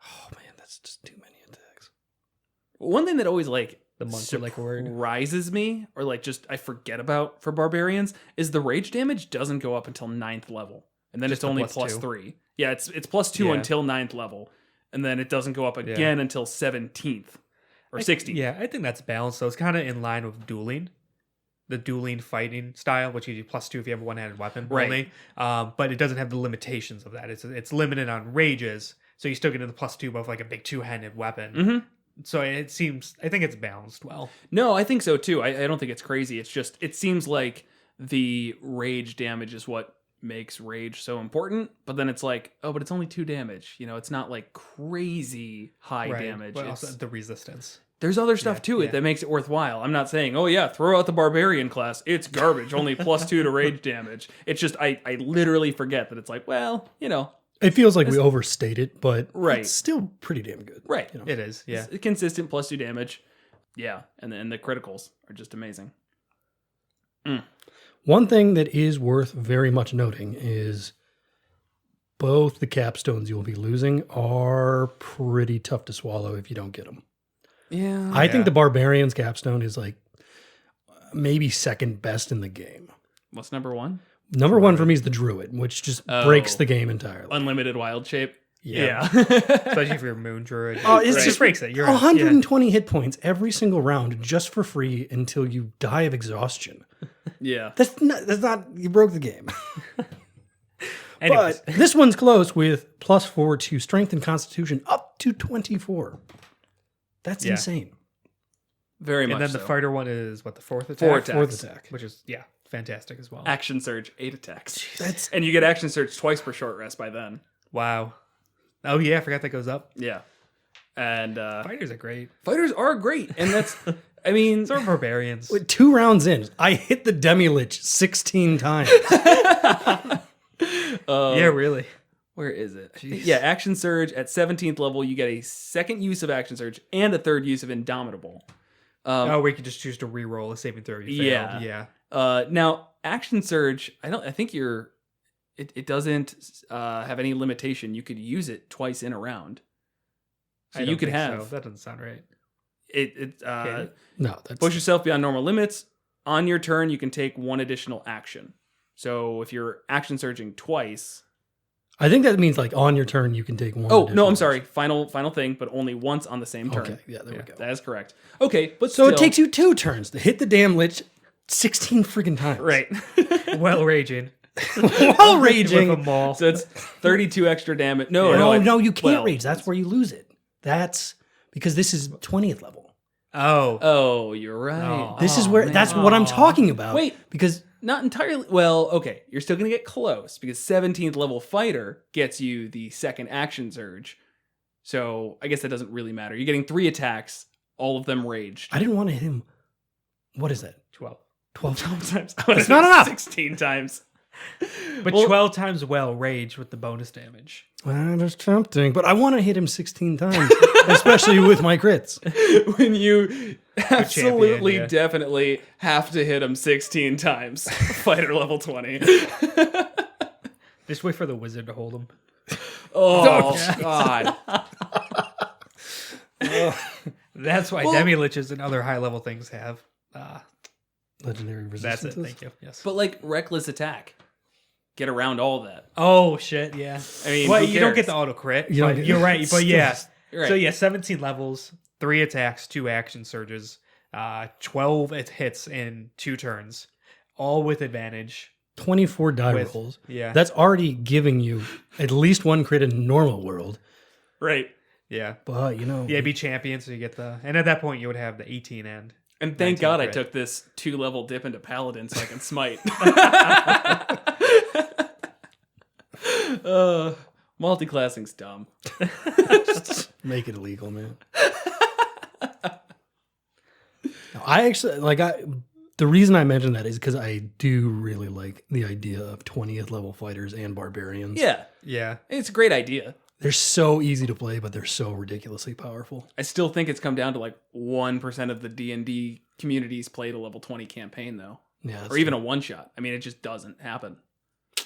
Oh man, that's just too many attacks. One thing that always The monks are like a word. surprises me, or like just I forget about for barbarians, is the rage damage doesn't go up until 9th level, and then Just it's the only plus 2. +3. Yeah, it's +2 Yeah. until 9th level, and then it doesn't go up again until 17th or 16th. Yeah, I think that's balanced. So it's kind of in line with dueling. The dueling fighting style, which gives you +2 if you have a one-handed weapon Right. only. But it doesn't have the limitations of that. It's limited on rages, so you still get the +2 of like a big 2-handed weapon. Mm-hmm. So I think it's balanced well. No, I think so too. I don't think it's crazy. It's just it seems like the rage damage is what makes rage so important. But then it's like, oh, but it's only 2 damage. It's not like crazy high damage. But It's- also the resistance. There's other stuff Yeah, to it yeah. that makes it worthwhile. I'm not saying, oh yeah, throw out the barbarian class. It's garbage. Only +2 to rage damage. It's just I literally forget that it's like, well, It feels like we overstate it, but Right. it's still pretty damn good. right. It is, yeah. It's consistent +2 damage. Yeah, and then the criticals are just amazing. One thing that is worth very much noting is both the capstones you will be losing are pretty tough to swallow if you don't get them. Yeah. I think the Barbarian's capstone is like maybe second best in the game. What's number 1? Number 1 for me is the Druid, which just breaks the game entirely. Unlimited wild shape. Yeah. Especially if you're a moon druid. Oh, it's It just just breaks it. You're 120 hit points every single round just for free until you die of exhaustion. Yeah. That's not you broke the game. Anyways, But this one's close with +4 to strength and constitution up to 24. That's Yeah. insane. Very much and then the so. fighter one is what, the 4th attack? 4 attacks. Fourth attack. Which is, fantastic as well. Action surge, 8 attacks. That's And you get action surge twice per short rest by then. Wow. Oh, yeah, I forgot that goes up. Yeah. And Fighters are great. fighters are great. And that's, I mean, So are barbarians. with 2 rounds in. I hit the Demi-Lich 16 times. Yeah, really. Where is it? Jeez. Yeah, Action Surge at 17th level, you get a second use of Action Surge and a third use of Indomitable. We could just choose to re-roll a saving throw. You failed. Yeah. Now, Action Surge, I think it doesn't have any limitation. You could use it twice in a round. So you could have... So. That doesn't sound right. No, that's Push yourself beyond normal limits. On your turn, you can take one additional action. So if you're Action Surging twice... I think that means like on your turn you can take one. Oh, no, additional I'm sorry. Final thing, but only once on the same turn. Okay, yeah, there we go. That is correct. Okay, but So still, it takes you 2 turns to hit the damn lich 16 freaking times. right. Well, raging. While raging. With a maul. So it's 32 extra damage. No, you can't well, rage. That's where you lose it. That's because this is 20th level. Oh, you're right. Oh. This is where that's what I'm talking about. Wait. because Not entirely. Well, okay. You're still going to get close because 17th level fighter gets you the second action surge. So I guess that doesn't really matter. You're getting 3 attacks, all of them raged. I didn't want to hit him. What is that? 12. 12 times. That's not enough. 16 times. But Well- 12 times well rage with the bonus damage. Well, that's tempting, but I want to hit him 16 times, especially with my crits. When you absolutely, champion, yeah. definitely have to hit him 16 times. Fighter level 20. Just wait for the wizard to hold him. Oh, God. That's why demi-liches and other high-level things have. Legendary That's resistance. it. Thank you. Yes. But like reckless attack. Get around all that. Oh, shit. Yeah. I mean, Well, who you don't cares? get the auto crit. You don't But get- you're right. But yeah. You're right. So yeah, 17 levels, 3 attacks, 2 action surges, 12 hits in 2 turns, all with advantage. 24 die With- rolls. Yeah. That's already giving you at least 1 crit in normal world. Right. Yeah. But, Yeah, be champion, so you get the... And at that point, you would have the 18 end. And thank 19 God I crit. took this 2-level dip into Paladin so I can smite. Multiclassing's dumb. make it illegal, man. I actually, the reason I mentioned that is because I do really like the idea of 20th level fighters and barbarians. Yeah. Yeah. It's a great idea. They're so easy to play, but they're so ridiculously powerful. I still think it's come down to like 1% of the D&D communities played a level 20 campaign though. Yeah, Or even a one-shot. I mean, it just doesn't happen.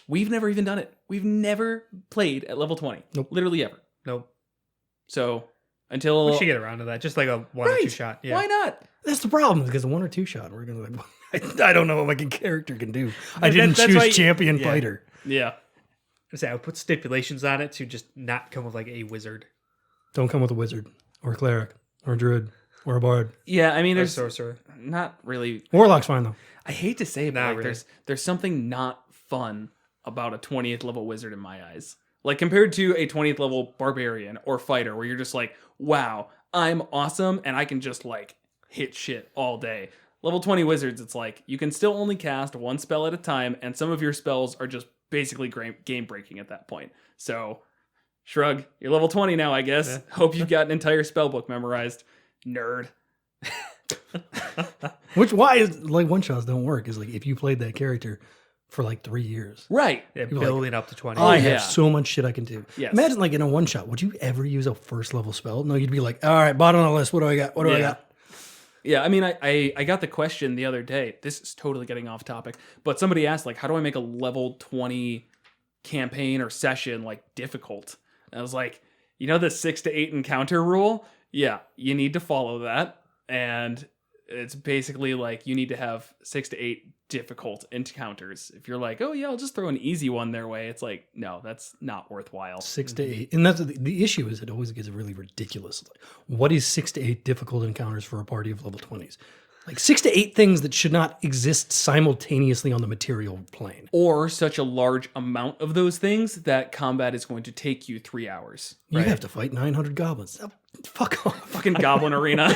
We've never even done it. We've never played at level 20. Nope. Literally ever. Nope. So, until... We should get around to that. Just like a 1 or 2 shot. Yeah. Why not? That's the problem, because the 1 or 2 shot, we're gonna I don't know what my character can do. I That- didn't that's choose why- champion yeah. fighter. Yeah. I would put stipulations on it to just not come with like a wizard Don't come with a wizard or a cleric or a druid or a bard. Yeah, I mean, or there's sorcerer. not really... Warlock's fine though. I hate to say it, but Not like, really. there's something not fun about a 20th level wizard in my eyes. Like, compared to a 20th level barbarian or fighter, where you're just like, wow, I'm awesome, and I can just, like, hit shit all day. Level 20 wizards, it's like, you can still only cast 1 spell at a time, and some of your spells are just basically game-breaking at that point. So, shrug. You're level 20 now, I guess. Yeah. Hope you've got an entire spell book memorized. Nerd. Why is like one shots don't work is like if you played that character for like 3 years. Right. Yeah, You're building up to 20. I yeah. have so much shit I can do. Yes. Imagine like in a one shot, would you ever use a first level spell? No, you'd be like, all right, bottom of the list. What do I got? What do I Yeah. got? Yeah, I mean, I got the question the other day. This is totally getting off topic, but somebody asked, like, how do I make a level 20 campaign or session, like, difficult? And I was like, you know the 6 to 8 encounter rule? Yeah, you need to follow that. And it's basically like you need to have 6 to 8 difficult encounters. If you're like, oh, yeah, I'll just throw an easy one their way, it's like, no, that's not worthwhile. 6 to 8. And that's the issue is it always gets really ridiculous. Like, what is 6 to 8 difficult encounters for a party of level 20s? Like 6 to 8 things that should not exist simultaneously on the material plane. Or such a large amount of those things that combat is going to take you 3 hours. You right? have to fight 900 goblins. Oh, fuck off. Fucking Goblin Arena.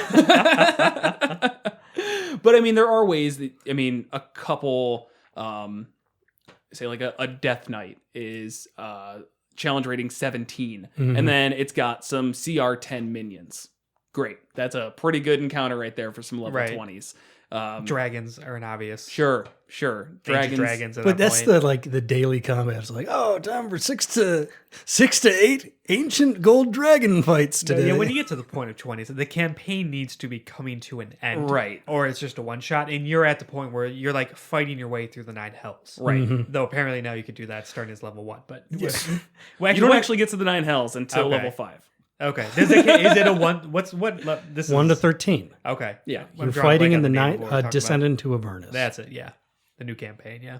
But I mean, there are ways that, I mean, a couple, say like a Death Knight is challenge rating 17. Mhm. And then it's got some CR 10 minions. Great. That's a pretty good encounter right there for some level Right. 20s. Dragons are an obvious. Sure. Ancient Dragons. dragons at But that that's point. the daily combat. It's like, oh, time for 6 to 8 ancient gold dragon fights today. Yeah, when you get to the point of 20, the campaign needs to be coming to an end. Right. Or it's just a one shot, and you're at the point where you're like fighting your way through the 9 hells. Right. Though apparently now you could do that starting as level 1. But You don't actually get to the 9 hells until Okay. level 5. Okay. Is it a 1? This is 1 to 13. Okay. Yeah. I'm You're drawing a fighting blank in on the name night, of what we're talking Descendant to Avernus. about. That's it, yeah. The new campaign, yeah.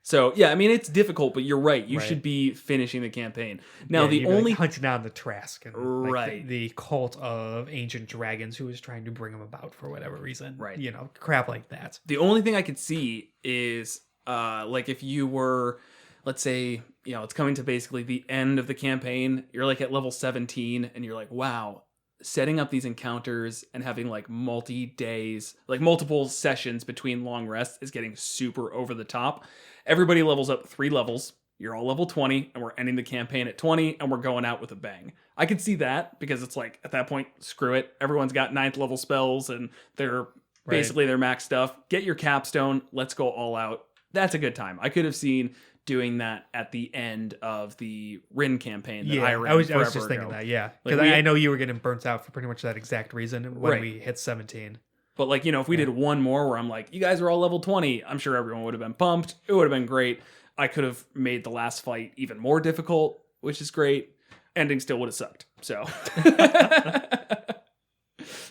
So, yeah, I mean, it's difficult, but you're right. You Right. should be finishing the campaign. Now, Yeah, the you'd be, only... like, hunting down the Trask and like, Right. the cult of ancient dragons who is trying to bring them about for whatever reason. Right. You know, crap like that. The only thing I could see is, like, if you were, let's say, you know, it's coming to basically the end of the campaign, you're like at level 17, and you're like, wow, setting up these encounters and having like multiple sessions between long rests is getting super over the top. Everybody levels up 3 levels. You're all level 20, and we're ending the campaign at 20, and we're going out with a bang. I could see that, because it's like, at that point, screw it. Everyone's got 9th level spells, and they're basically their max stuff. Get your capstone. Let's go all out. That's a good time. I could have seen doing that at the end of the Rin campaign that I ran I was forever just thinking ago. that, yeah. Like, Because we- I know you were getting burnt out for pretty much that exact reason when Right. we hit 17. But like, you know, if we did one more where I'm like, you guys are all level 20, I'm sure everyone would have been pumped. It would have been great. I could have made the last fight even more difficult, which is great. Ending still would have sucked. So,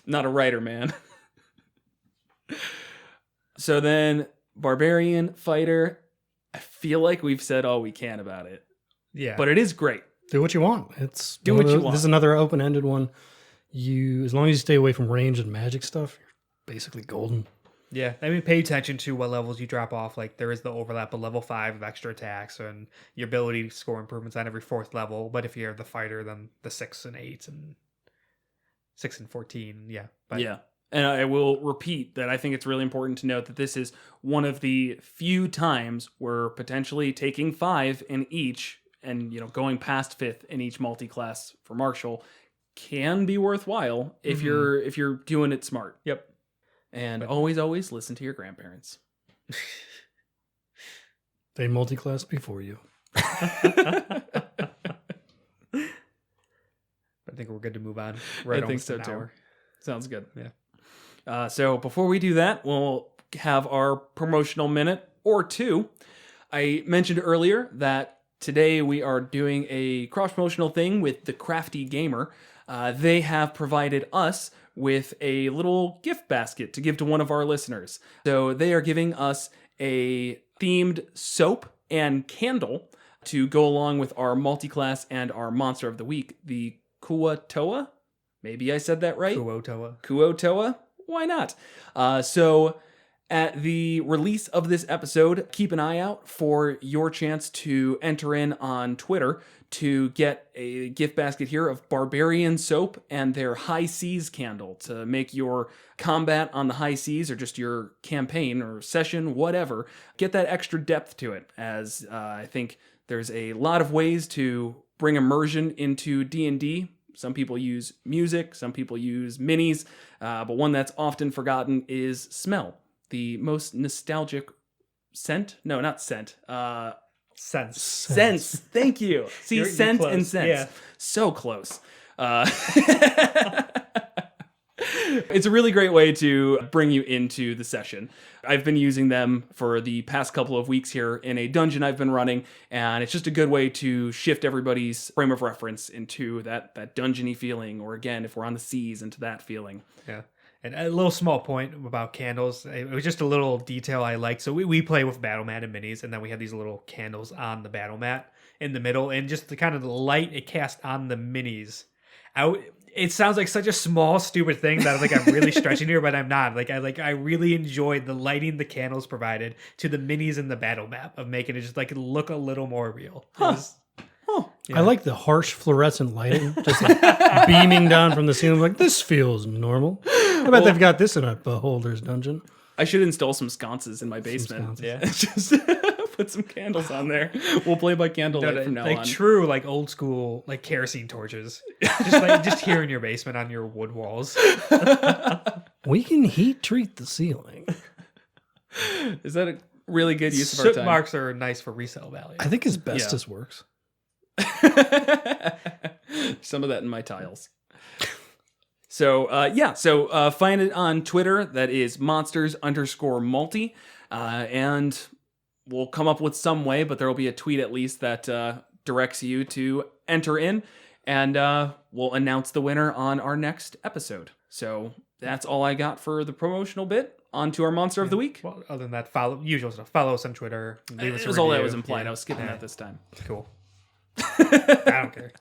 not a writer, man. So then, Barbarian, Fighter, I feel like we've said all we can about it. Yeah. But it is great. Do what you want. It's Do one of what you those- want. This is another open-ended one. As long as you stay away from range and magic stuff, you're basically golden. Yeah, I mean, pay attention to what levels you drop off. Like, there is the overlap of level 5 of extra attacks and your ability to score improvements on every 4th level. But if you're the fighter, then the 6 and 8 and 6 and 14, yeah. But Yeah. And I will repeat that I think it's really important to note that this is one of the few times where potentially taking 5 in each and, you know, going past 5th in each multi-class for Marshall can be worthwhile if you're doing it smart. Yep. And always listen to your grandparents. They multi-class before you. I think we're good to move on. We're at I think almost so an too. hour. Sounds good. Yeah. So before we do that, we'll have our promotional minute or 2. I mentioned earlier that today we are doing a cross-promotional thing with the Crafty Gamer. They have provided us with a little gift basket to give to one of our listeners. So they are giving us a themed soap and candle to go along with our multi-class and our monster of the week, the Kuo-Toa. Maybe I said that right. Kuo-Toa. Kuo-Toa? Why not? So at the release of this episode, keep an eye out for your chance to enter in on Twitter to get a gift basket here of Barbarian soap and their High Seas candle to make your combat on the high seas or just your campaign or session, whatever, get that extra depth to it, as I think there's a lot of ways to bring immersion into D&D. Some people use music, some people use minis, but one that's often forgotten is smell. The most nostalgic scent? No, not scent. Sense. Sense. Thank you. See, You're scent close. and sense. Yeah. So close. It's a really great way to bring you into the session. I've been using them for the past couple of weeks here in a dungeon I've been running, and it's just a good way to shift everybody's frame of reference into that dungeon-y feeling, or again, if we're on the seas, into that feeling. Yeah. And a little small point about candles. It was just a little detail I liked. So we play with battle mat and minis, and then we have these little candles on the battle mat in the middle, and just the kind of the light it cast on the minis. It sounds like such a small, stupid thing that I'm really stretching here, but I'm not. I really enjoyed the lighting the candles provided to the minis in the battle map of making it just look a little more real. I like the harsh fluorescent lighting, just like beaming down from the ceiling. Like, this feels normal. I bet they've got this in a Beholder's dungeon. I should install some sconces in my basement. sconces. Yeah. Just put some candles on there. We'll play by candlelight from now on. True, old school, kerosene torches. Just here in your basement on your wood walls. We can heat treat the ceiling. Is that a really good use of our Soot time? marks are nice for resale value. I think asbestos works. Some of that in my tiles. So, find it on Twitter. That is monsters_multi. And we'll come up with some way, but there will be a tweet at least that directs you to enter in. And we'll announce the winner on our next episode. So that's all I got for the promotional bit. On to our monster of the week. Well, other than that, usual stuff. Follow us on Twitter. Leave us It a was all that review. was implied. Yeah. I was skipping that this time. Cool. I don't care.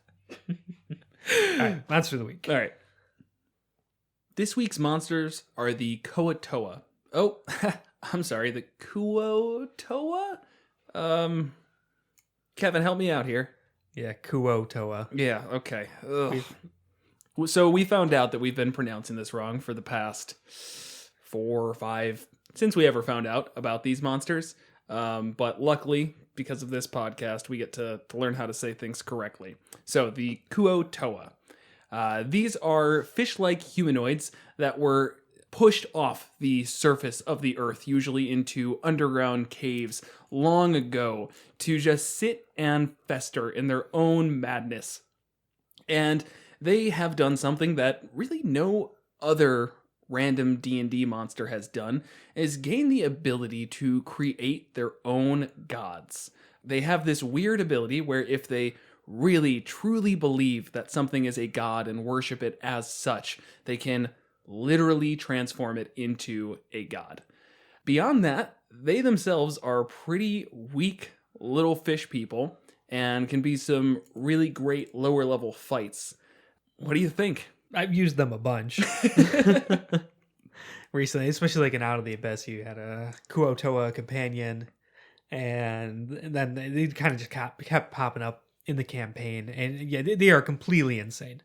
All right, monster of the week. All right. This week's monsters are the Kuo-Toa. Oh, I'm sorry, the Kuo-Toa? Kevin, help me out here. Yeah, Kuo-Toa. Yeah, okay. So we found out that we've been pronouncing this wrong for the past 4 or 5, since we ever found out about these monsters. But luckily, because of this podcast, we get to learn how to say things correctly. So the Kuo-Toa. These are fish-like humanoids that were pushed off the surface of the earth, usually into underground caves long ago, to just sit and fester in their own madness. And they have done something that really no other random D&D monster has done, is gain the ability to create their own gods. They have this weird ability where if they really truly believe that something is a god and worship it as such, they can literally transform it into a god. Beyond that, they themselves are pretty weak little fish people and can be some really great lower level fights. What do you think? I've used them a bunch. Recently, especially like in Out of the Abyss, you had a Kuo-Toa companion, and then they kind of just kept popping up in the campaign, and yeah, they are completely insane.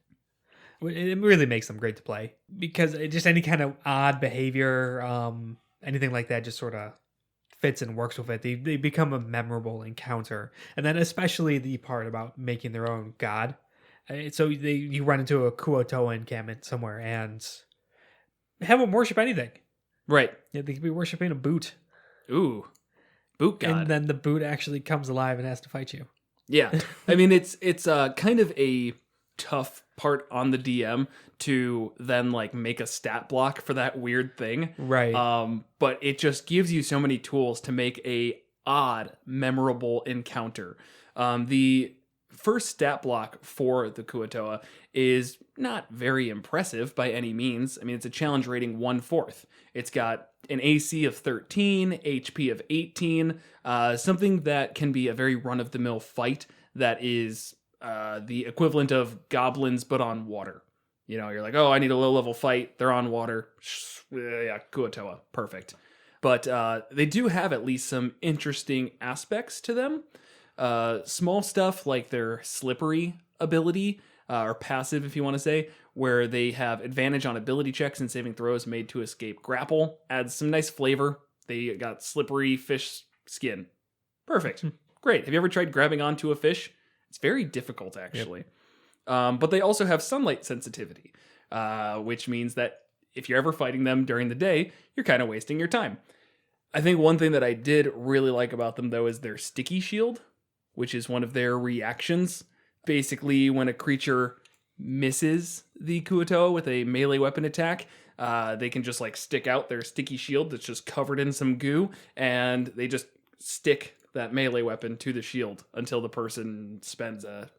It really makes them great to play, because just any kind of odd behavior, anything like that just sort of fits and works with it. They become a memorable encounter, and then especially the part about making their own god. So you run into a Kuo-Toa encampment somewhere and have them worship anything. Right. Yeah, they could be worshiping a boot. Ooh. Boot god. And then the boot actually comes alive and has to fight you. Yeah. I mean, it's kind of a tough part on the DM to then like make a stat block for that weird thing. Right. But it just gives you so many tools to make a odd, memorable encounter. The first stat block for the Kuo-Toa is not very impressive by any means. I mean, it's a challenge rating 1/4. It's got an AC of 13, HP of 18, something that can be a very run-of-the-mill fight that is the equivalent of goblins but on water. You know, you're like, oh, I need a low-level fight. They're on water. Yeah, Kuo-Toa. Perfect. But they do have at least some interesting aspects to them. Small stuff like their slippery ability, or passive if you want to say, where they have advantage on ability checks and saving throws made to escape grapple, adds some nice flavor. They got slippery fish skin. Perfect. Great. Have you ever tried grabbing onto a fish? It's very difficult, actually. Yep. But they also have sunlight sensitivity, which means that if you're ever fighting them during the day, you're kind of wasting your time. I think one thing that I did really like about them, though, is their sticky shield, which is one of their reactions. Basically, when a creature misses the Kuo-Toa with a melee weapon attack, they can just like stick out their sticky shield that's just covered in some goo, and they just stick that melee weapon to the shield until the person spends a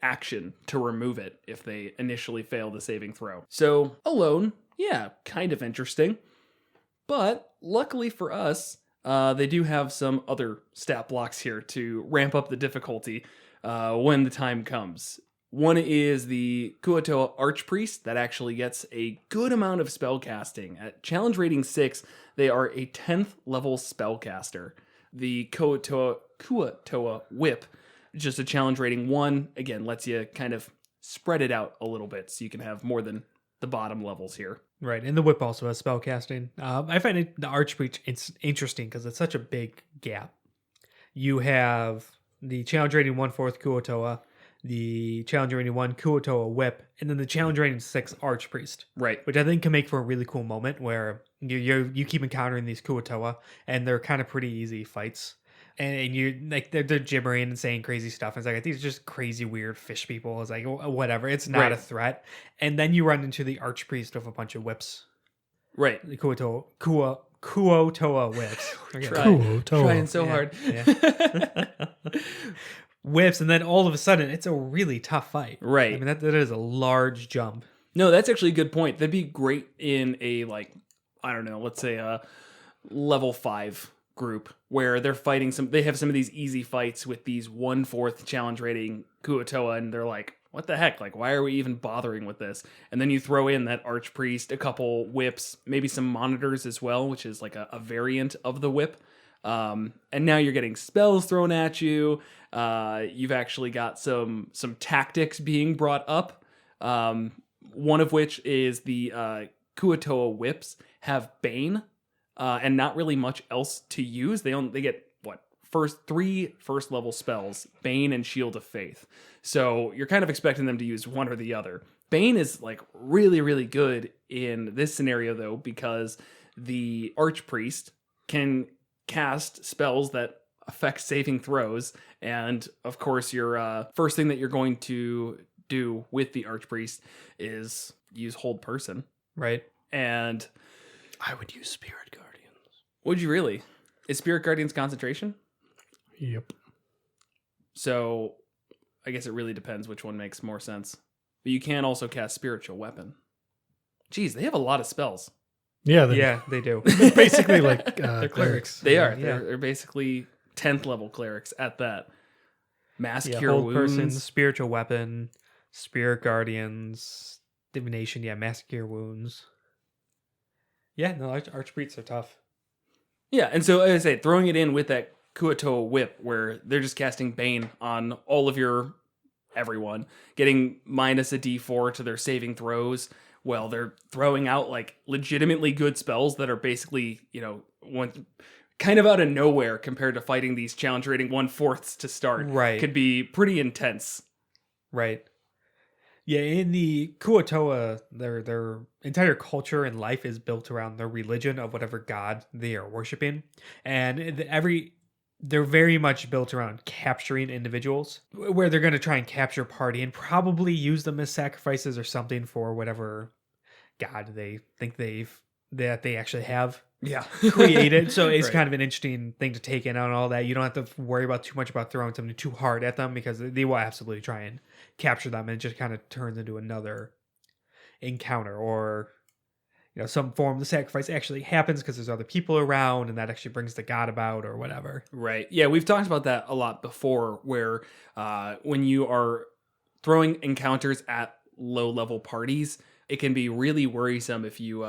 action to remove it if they initially fail the saving throw. So, alone, yeah, kind of interesting. But luckily for us, they do have some other stat blocks here to ramp up the difficulty when the time comes. One is the Kuo-Toa Archpriest that actually gets a good amount of spellcasting. At challenge rating 6, they are a 10th level spellcaster. The Kuo-Toa Whip, just a challenge rating 1, again, lets you kind of spread it out a little bit so you can have more than the bottom levels here. Right, and the whip also has spellcasting. I find the Archbreach it's interesting because it's such a big gap. You have the challenge rating 1/4 Kuo-Toa, the challenge rating 1 Kuo-Toa whip, and then the challenge rating 6 Archpriest. Right. Which I think can make for a really cool moment where you keep encountering these Kuo-Toa, and they're kind of pretty easy fights. And you like they're gibbering and saying crazy stuff. And it's like, these are just crazy weird fish people. It's like, whatever. It's not a threat. And then you run into the Archpriest with a bunch of whips. Right. The Kuo-Toa whips. Kuo-Toa. Trying so hard. Yeah. Whips, and then all of a sudden, it's a really tough fight. Right. I mean, that is a large jump. No, that's actually a good point. That'd be great in a, like, I don't know, let's say a level 5 group where they're fighting they have some of these easy fights with these 1/4 challenge rating Kuo-Toa, and they're like, what the heck? Like, why are we even bothering with this? And then you throw in that Archpriest, a couple whips, maybe some monitors as well, which is like a variant of the whip. And now you're getting spells thrown at you. You've actually got some tactics being brought up. One of which is the Kuo-Toa whips have Bane, and not really much else to use. They get three first level spells, Bane and Shield of Faith. So you're kind of expecting them to use one or the other. Bane is like really, really good in this scenario though, because the Archpriest can cast spells that affect saving throws. And of course, your first thing that you're going to do with the Archpriest is use Hold Person. Right. And I would use Spirit Guardians. Would you really? Is Spirit Guardians concentration? Yep. So I guess it really depends which one makes more sense. But you can also cast Spiritual Weapon. Jeez, they have a lot of spells. Yeah, They do. they're basically like They're clerics. They are. Yeah. They're basically 10th level clerics at that. Mass Yeah, Cure Hold Wounds. Person, Spiritual Weapon, Spirit Guardians, Divination, Mass Cure Wounds. Yeah, no, Archpriests are tough. Yeah, and so as I say, throwing it in with that Kuo-Toa whip where they're just casting Bane on all of everyone, getting minus a d4 to their saving throws. Well, they're throwing out like legitimately good spells that are basically, one kind of out of nowhere compared to fighting these challenge rating 1/4 to start. Right. Could be pretty intense. Right. Yeah, in the Kuo-Toa, their entire culture and life is built around their religion of whatever god they are worshiping. And they're very much built around capturing individuals, where they're going to try and capture party and probably use them as sacrifices or something for whatever god they think that they actually have created. So it's Right. kind of an interesting thing to take in on all that. You don't have to worry about too much about throwing something too hard at them, because they will absolutely try and capture them, and it just kind of turns into another encounter, or some form of the sacrifice actually happens because there's other people around, and that actually brings the god about or whatever. Right. Yeah, we've talked about that a lot before, where when you are throwing encounters at low-level parties, it can be really worrisome if you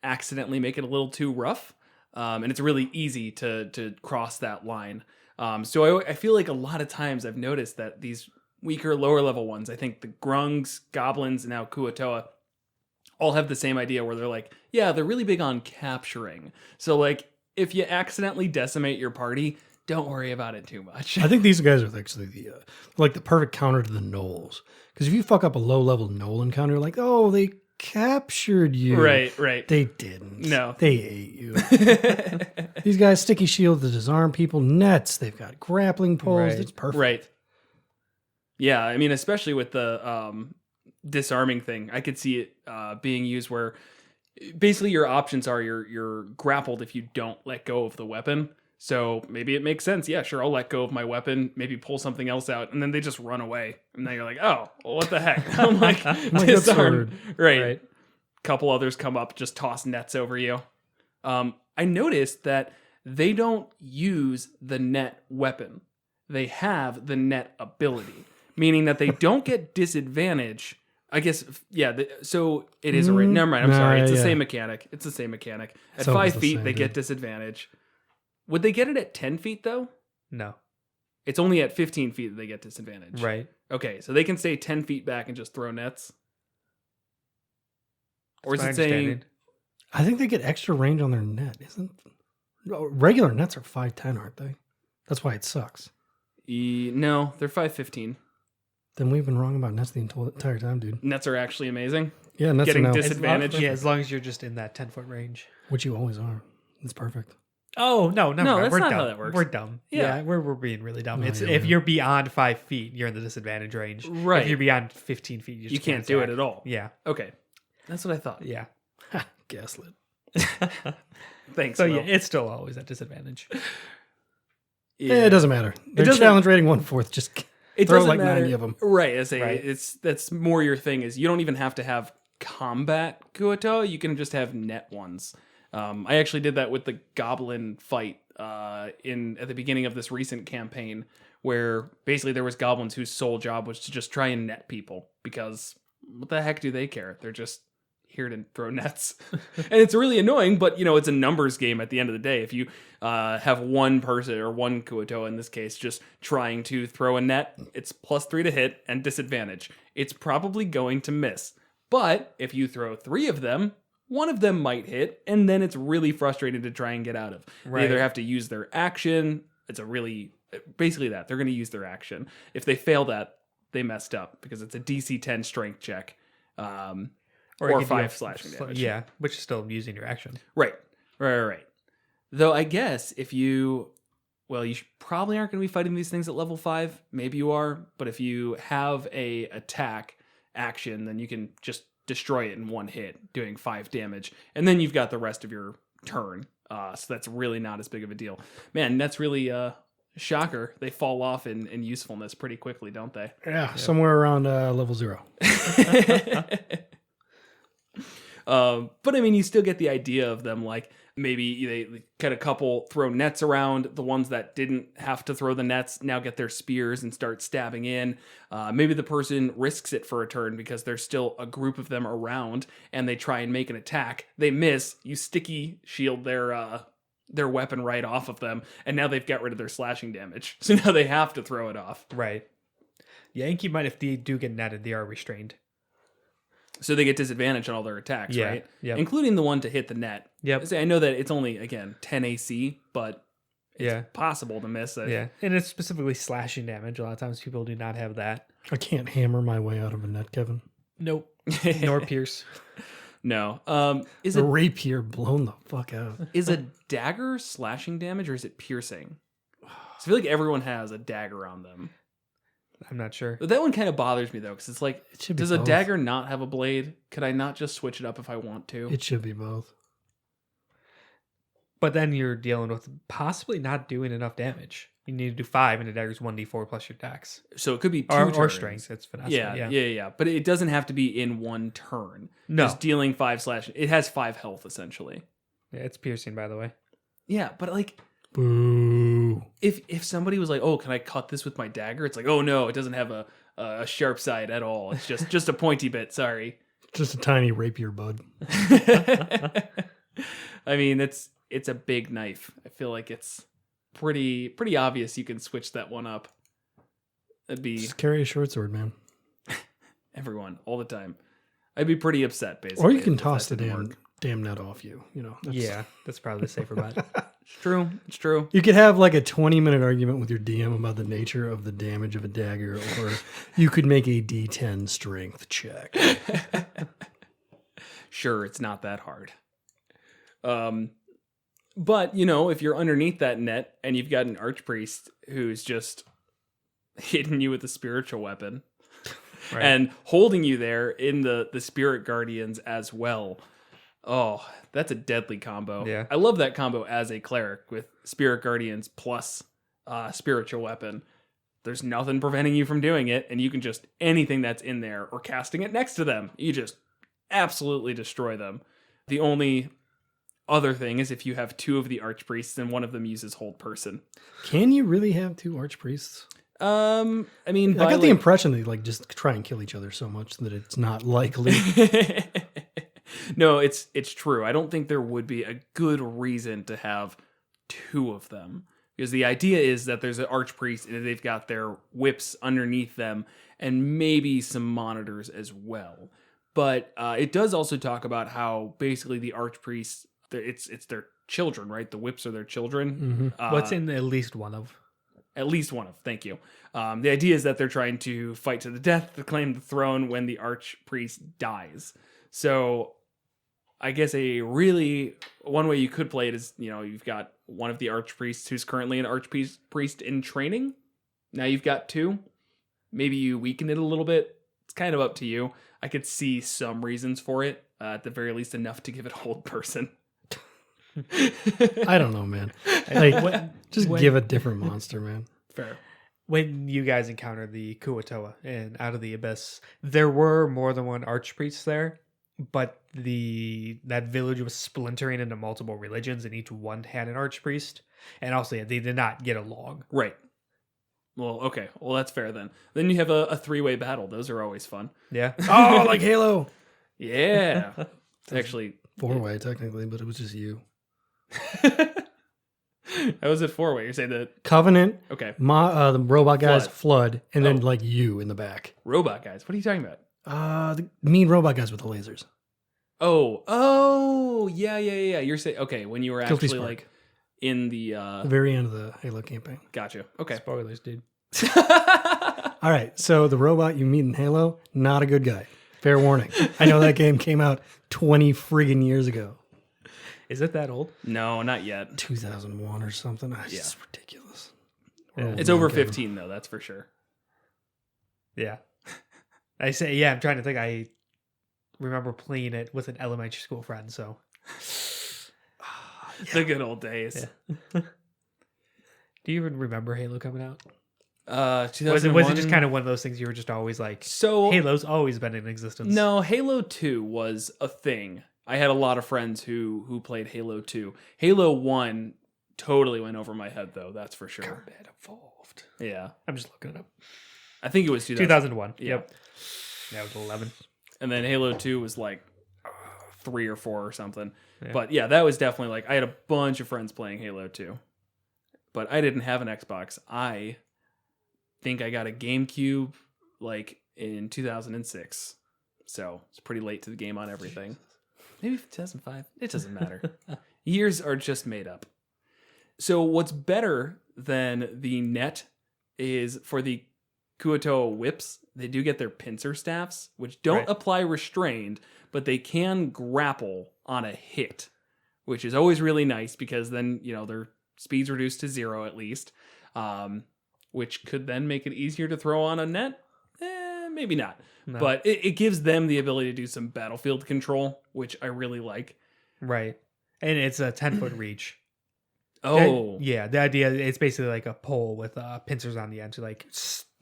accidentally make it a little too rough, and it's really easy to cross that line. So I feel like a lot of times I've noticed that these weaker, lower-level ones, I think the Grungs, Goblins, and now Kuo-Toa, all have the same idea where they're like, yeah, they're really big on capturing. So like, if you accidentally decimate your party, don't worry about it too much. I think these guys are actually the perfect counter to the gnolls. Because if you fuck up a low level gnoll encounter, you're like, oh, they captured you. Right. They didn't. No. They ate you. These guys, sticky shield to disarm people, nets. They've got grappling poles. Right. It's perfect. Right. Yeah, I mean, especially with the disarming thing, I could see it being used where basically your options are you're grappled if you don't let go of the weapon. So maybe it makes sense. Yeah, sure, I'll let go of my weapon, maybe pull something else out, and then they just run away. And then you're like, oh, well, what the heck? I'm like, that's disarmed. Right. Right. Couple others come up, just toss nets over you. I noticed that they don't use the net weapon. They have the net ability, meaning that they don't get disadvantage. I guess, yeah, so it is a right. Never mind, I'm sorry. It's the same mechanic. It's the same mechanic. At It's almost 5 the feet, same, they get dude. disadvantage. Would they get it at 10 feet, though? No. It's only at 15 feet that they get disadvantage. Right. Okay, so they can stay 10 feet back and just throw nets? Or is That's it my saying... understanding. I think they get extra range on their net, isn't? Regular nets are 5'10", aren't they? That's why it sucks. No, they're 5'15". Then we've been wrong about nets the entire time, dude. Nets are actually amazing. Yeah, nets Getting are no, disadvantage. As long as you're just in that 10-foot range. which you always are. It's perfect. Oh, no, that's we're not dumb. how that works. We're dumb. Yeah. We're being really dumb. No, It's yeah, if yeah. you're beyond 5 feet, you're in the disadvantage range. Right. If you're beyond 15 feet, you, just You can't do it attack. at all. Yeah. Okay. That's what I thought. Yeah. Gaslit. Thanks. So Will. yeah, it's still always at disadvantage. Yeah, it doesn't matter. Their doesn't- challenge rating 1/4. Just It throw doesn't like matter. 90 of them. Right. Right. That's more your thing is you don't even have to have combat Kuo-Toa. You can just have net ones. I actually did that with the goblin fight at the beginning of this recent campaign, where basically there was goblins whose sole job was to just try and net people, because what the heck do they care? They're just here to throw nets. And it's really annoying, but it's a numbers game at the end of the day. If you have one person, or one Kuo-Toa in this case, just trying to throw a net, it's +3 to hit and disadvantage. It's probably going to miss. But if you throw 3 of them, one of them might hit, and then it's really frustrating to try and get out of. Right. They either have to use their action. Basically that. They're going to use their action. If they fail that, they messed up, because it's a DC 10 strength check. Or it could be 5 slashing damage. Yeah, which is still using your action. Right. Though I guess if you probably aren't going to be fighting these things at level 5. Maybe you are, but if you have a attack action, then you can just destroy it in one hit, doing 5 damage, and then you've got the rest of your turn. So that's really not as big of a deal. Man, that's really shocker. They fall off in usefulness pretty quickly, don't they? Yeah, somewhere around level 0. But I mean, you still get the idea of them. Like, maybe they get a couple throw nets around. The ones that didn't have to throw the nets now get their spears and start stabbing in. Maybe the person risks it for a turn because there's still a group of them around, and they try and make an attack. They miss. You sticky shield their weapon right off of them, and now they've got rid of their slashing damage. So now they have to throw it off. Right. Yeah, and keep in mind, if they do get netted, they are restrained. So they get disadvantage on all their attacks, Yeah, right? yep. Including the one to hit the net. Yep. I know that it's only, again, 10 AC, but it's Yeah. possible to miss. Yeah, and it's specifically slashing damage. A lot of times people do not have that. I can't hammer my way out of a net, Kevin. Nope. Nor pierce. No. Is A it rapier blown the fuck out. is a dagger slashing damage, or is it piercing? So I feel like everyone has a dagger on them. I'm not sure. But that one kind of bothers me, though, because it's like, It should be does a both. dagger not have a blade? Could I not just switch it up if I want to? It should be both. But then you're dealing with possibly not doing enough damage. You need to do 5, and the dagger's 1d4 plus your dex. So it could be 2 Or turns. strength. It's finesse. Yeah. But it doesn't have to be in one turn. No. Just dealing 5 slash. It has 5 health, essentially. Yeah, it's piercing, by the way. Yeah, but like, Boo. if somebody was like, oh, can I cut this with my dagger? It's like, oh no, it doesn't have a sharp side at all. It's just a pointy bit. Sorry. Just a tiny rapier, bud. I mean, it's a big knife. I feel like it's pretty obvious you can switch that one up. That'd be Just carry a short sword, man. everyone all the time. I'd be pretty upset, basically. Or you can if toss the that didn't work. damn net off you. That's- Yeah, that's probably the safer bet. It's true. You could have like a 20-minute argument with your DM about the nature of the damage of a dagger, or you could make a D10 strength check. Sure, it's not that hard. But if you're underneath that net and you've got an archpriest who's just hitting you with a spiritual weapon Right. and holding you there in the spirit guardians as well. Oh, that's a deadly combo. Yeah. I love that combo as a cleric with spirit guardians plus spiritual weapon. There's nothing preventing you from doing it, and you can just anything that's in there or casting it next to them. You just absolutely destroy them. The only other thing is if you have 2 of the archpriests and one of them uses hold person. Can you really have 2 archpriests? I mean, I got the impression they like just try and kill each other so much that it's not likely. No, it's true. I don't think there would be a good reason to have 2 of them, because the idea is that there's an archpriest and they've got their whips underneath them and maybe some monitors as well. But it does also talk about how basically the archpriests, it's their children, right? The whips are their children. Mhm. What's in at least one of? At least one of. Thank you. The idea is that they're trying to fight to the death to claim the throne when the archpriest dies. So I guess one way you could play it is, you've got one of the archpriests who's currently an archpriest in training. Now you've got two. Maybe you weaken it a little bit. It's kind of up to you. I could see some reasons for it. At the very least, enough to give it hold person. I don't know, man. Give a different monster, man. Fair. When you guys encountered the Kuo-Toa and Out of the Abyss, there were more than one archpriest there, but that village was splintering into multiple religions, and each one had an archpriest. And also, they did not get along. Right. Well, okay. Well, that's fair then. Then you have a three-way battle. Those are always fun. Yeah. Oh, like Halo. Yeah. Actually, 4-way technically, but it was just you. How was it 4-way? You're saying that Covenant. okay. The robot guys, Flood, and then like you in the back. Robot guys. What are you talking about? The mean robot guys with the lasers. Oh, yeah. You're saying okay when you were Guilty actually Spark. like in the The very end of the Halo campaign. Gotcha. Okay. Spoilers, dude. All right, so the robot you meet in Halo, not a good guy. Fair warning. I know that game came out 20 friggin' years ago. Is it that old? No, not yet. 2001 or something. It's just ridiculous. It's over 15 though. That's for sure. Yeah. I'm trying to think. I remember playing it with an elementary school friend, so. The good old days. Yeah. Do you even remember Halo coming out? 2001? Was it just kind of one of those things you were just always like, so Halo's always been in existence? No, Halo 2 was a thing. I had a lot of friends who played Halo 2. Halo 1 totally went over my head though, that's for sure. Combat evolved. Yeah. I'm just looking it up. I think it was 2001. Yeah. Yep. That was 11. And then Halo 2 was like 3 or 4 or something. Yeah. But yeah, that was definitely like I had a bunch of friends playing Halo 2. But I didn't have an Xbox. I think I got a GameCube like in 2006. So it's pretty late to the game on everything. Maybe 2005. It doesn't matter. Years are just made up. So what's better than the net is for the Kuo-Toa whips, they do get their pincer staffs, which don't apply restrained, but they can grapple on a hit, which is always really nice because then, their speed's reduced to 0 at least, which could then make it easier to throw on a net. Maybe not. No. But it gives them the ability to do some battlefield control, which I really like. Right. And it's a 10-foot reach. Oh. The idea, it's basically like a pole with pincers on the end to like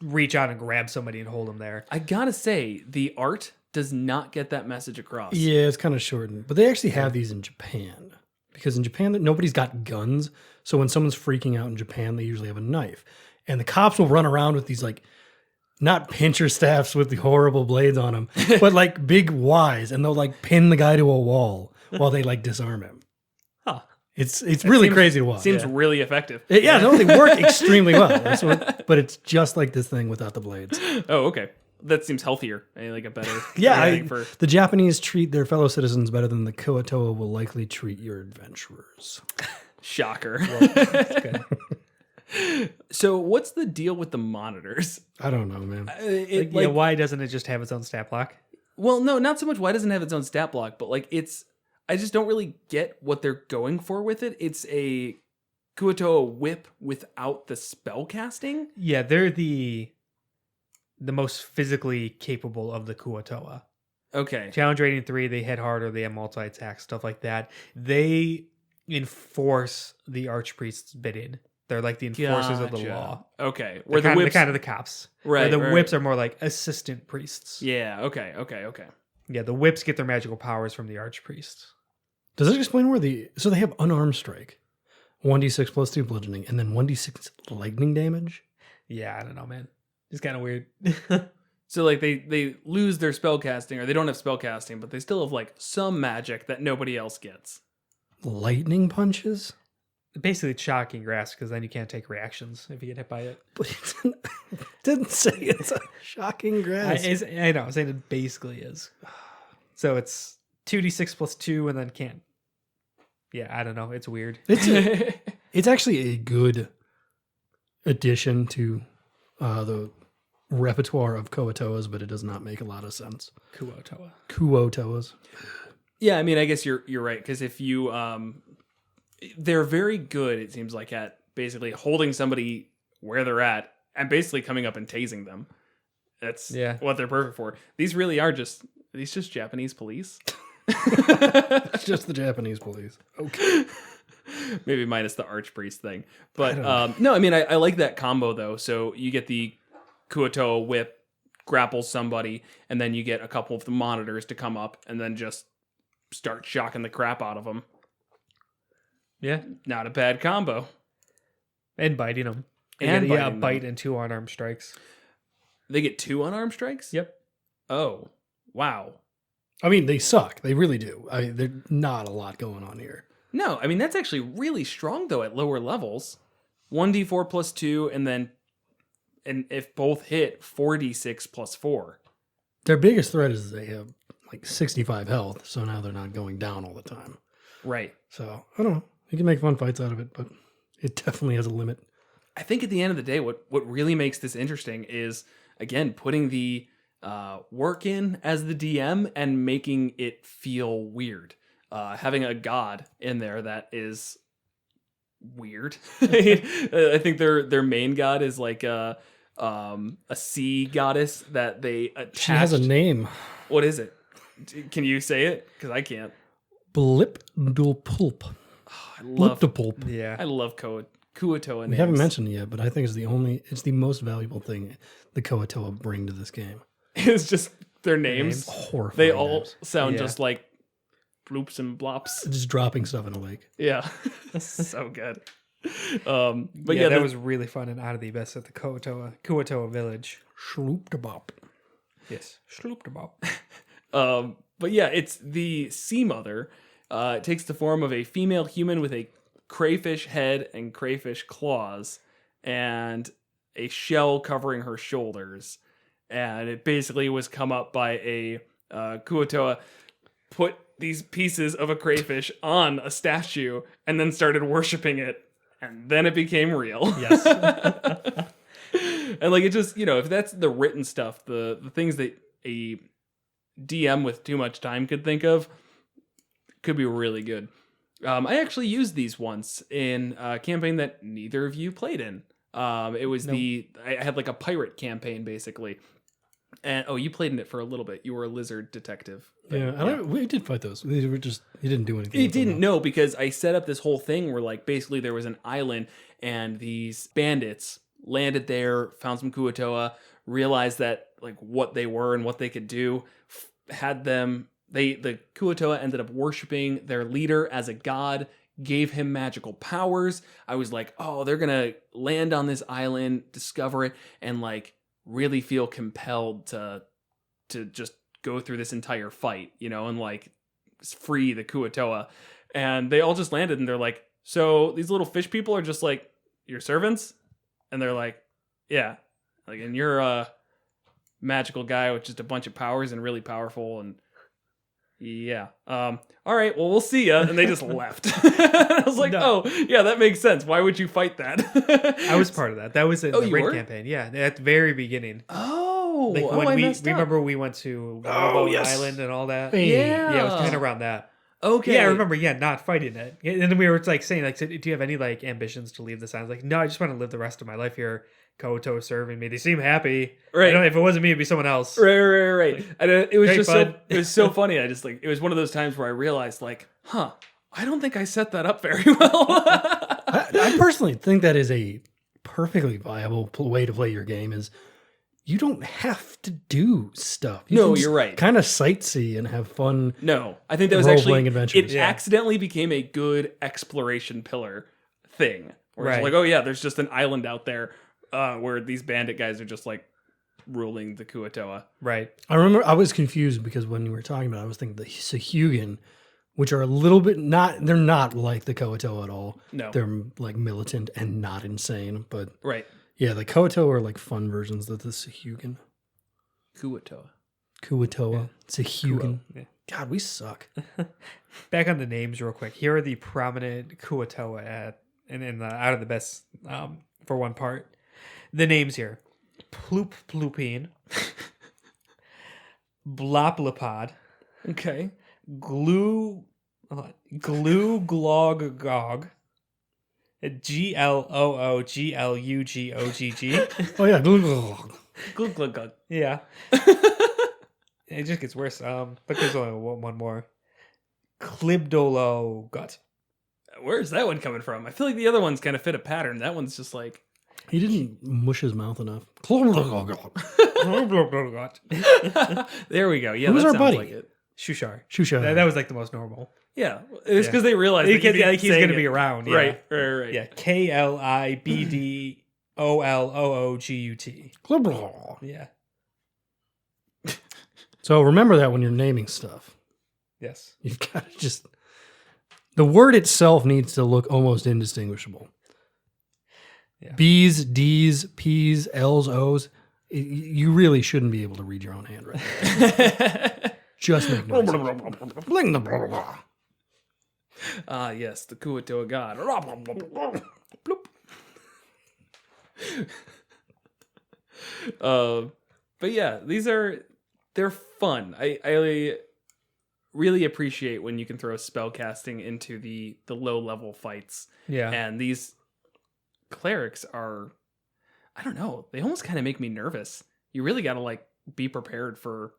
reach out and grab somebody and hold them there. I gotta say, the art does not get that message across. Yeah, it's kind of shortened. But they actually have these in Japan. Because in Japan, nobody's got guns. So when someone's freaking out in Japan, they usually have a knife. And the cops will run around with these like, not pincher staffs with the horrible blades on them, but like big Ys, and they'll like pin the guy to a wall while they like disarm him. Huh. It's really crazy to watch. Seems really effective. No, they work extremely well. But it's just like this thing without the blades. Oh, okay. That seems healthier. Like a better. The Japanese treat their fellow citizens better than the Kuo-Toa will likely treat your adventurers. Shocker. Well, that's good. So what's the deal with the monitors? I don't know, man. Why doesn't it just have its own stat block? Well, no, not so much why doesn't it have its own stat block, but like I just don't really get what they're going for with it. It's a Kuo-Toa whip without the spell casting. Yeah, they're the most physically capable of the Kuo-Toa. Okay. Challenge rating 3, they hit harder, they have multi-attack, stuff like that. They enforce the archpriest's bidding. They're like the enforcers of the law. Okay. Where the whips, kind of the cops. Right. Where the whips are more like assistant priests. Yeah. Okay. Yeah, the whips get their magical powers from the archpriest. Does it explain where so they have unarmed strike, 1d6 plus 2 bludgeoning, and then 1d6 lightning damage? Yeah, I don't know, man. It's kind of weird. So like they lose their spell casting, or they don't have spell casting, but they still have like some magic that nobody else gets. Lightning punches? Basically, it's shocking grass because then you can't take reactions if you get hit by it. But it didn't say it's a shocking grass. I know. I'm saying it basically is. So it's 2d6 plus 2 and then can't. Yeah, I don't know. It's weird. It's actually a good addition to the repertoire of Kuo-Toas, but it does not make a lot of sense. Kuo-Toa. Kuo-Toas. Yeah, I mean, I guess you're right, because if you they're very good, it seems like, at basically holding somebody where they're at and basically coming up and tasing them. That's what they're perfect for. These really are just Japanese police. It's just the Japanese police. Okay. Maybe minus the archpriest thing. But no, I mean, I like that combo, though. So you get the Kuo-Toa whip, grapples somebody, and then you get a couple of the monitors to come up and then just start shocking the crap out of them. Yeah. Not a bad combo. And biting them. And yeah, biting bite them. and 2 unarmed strikes. They get 2 unarmed strikes? Yep. Oh, wow. I mean, they suck. They really do. There's not a lot going on here. No, I mean, that's actually really strong, though, at lower levels. 1d4 plus 2, and if both hit, 4d6 plus 4. Their biggest threat is they have like 65 health, so now they're not going down all the time. Right. So, I don't know. You can make fun fights out of it, but it definitely has a limit. I think at the end of the day, what really makes this interesting is, again, putting the work in as the DM and making it feel weird. Having a god in there that is weird. I think their main god is like a sea goddess that they attached. She has a name. What is it? Can you say it? Because I can't. Blippblidppodd. I love Blippblidppodd. Yeah. I love Kuo-Toa names. We haven't mentioned it yet, but I think it's the most valuable thing the Kuo-Toa bring to this game. It's just their names. Horrifying. They all names. sound just like bloops and blops. Just dropping stuff in a lake. Yeah. So good. But that was really fun and out of the best at the Kuo-Toa village. Shloop-de-bop. Yes. Shloop-de-bop. But yeah, it's the Sea Mother. It takes the form of a female human with a crayfish head and crayfish claws and a shell covering her shoulders. And it basically was come up by a Kuo-Toa, put these pieces of a crayfish on a statue and then started worshiping it. And then it became real. Yes. And like, it just, if that's the written stuff, the things that a DM with too much time could think of, could be really good. I actually used these once in a campaign that neither of you played in. It was I had like a pirate campaign basically. And you played in it for a little bit. You were a lizard detective. Yeah, we did fight those. They were just, you didn't do anything. It didn't, no, because I set up this whole thing where like basically there was an island and these bandits landed there, found some Kuo-Toa, realized that like what they were and what they could do, the Kuo-Toa ended up worshiping their leader as a god, gave him magical powers. I was like, they're gonna land on this island, discover it, and like really feel compelled to just go through this entire fight, and like free the Kuo-Toa. And they all just landed and they're like, so these little fish people are just like your servants? And they're like, yeah. Like, and you're a magical guy with just a bunch of powers and really powerful, and yeah. All right, well, we'll see ya. And they just left. I was like, yeah, that makes sense. Why would you fight that? I was part of that. That was in the you raid were? campaign. Yeah, at the very beginning. Like When I we messed up. remember we went to yes. Island and all that. Hey. Yeah. Yeah, it was kind of around that. Okay. Yeah, I remember. Yeah, not fighting it, and then we were like saying, like, so, do you have any like ambitions to leave this island? Like, no, I just want to live the rest of my life here. Kuo-Toa serving me. They seem happy. Right. If it wasn't me, it'd be someone else. Right. Like, And it was great just fun. it was so funny. I just like, it was one of those times where I realized like, I don't think I set that up very well. I personally think that is a perfectly viable way to play your game. Is you don't have to do stuff. No, you're right. Kind of sightsee and have fun. No, I think that was Role-playing actually adventures. it accidentally became a good exploration pillar thing. Where it's Right. like, there's just an island out there where these bandit guys are just like ruling the Kuo-Toa. Right. I remember I was confused because when you were talking about it, I was thinking the Sahuagin, which are a little bit they're not like the Kuo-Toa at all. No. They're like militant and not insane. But Right. yeah, the Kuo-Toa are like fun versions of the Sahuagin. Kuo-Toa. Kuo-Toa. Sahuagin. Yeah. God, we suck. Back on the names real quick. Here are the prominent Kuo-Toa out of the best for one part. The names here: Ploopploopeen, Blippblidppodd, Okay. Glooglugogg, Glooglugogg. Oh yeah, Glooglugogg. Yeah. It just gets worse. But there's only one more. Klibdoloogut. Where's that one coming from? I feel like the other ones kind of fit a pattern. That one's just like... he didn't mush his mouth enough. There we go. Yeah, Who's that our sounds buddy? like it. Shushar. Shusha. That was like the most normal. Yeah, it's because they realized He's that you'd be going to saying be it. around. Yeah. Right. Yeah. Klibdoloogut. Yeah. So remember that when you're naming stuff. Yes. You've got to just... the word itself needs to look almost indistinguishable. Yeah. B's, D's, P's, L's, O's. You really shouldn't be able to read your own handwriting. Just make noise. Ah, yes, the Kuo-Toa god. Bloop. But yeah, they're fun. I really appreciate when you can throw spellcasting into the low level fights. Yeah. And these clerics are, I don't know, they almost kind of make me nervous. You really got to like be prepared for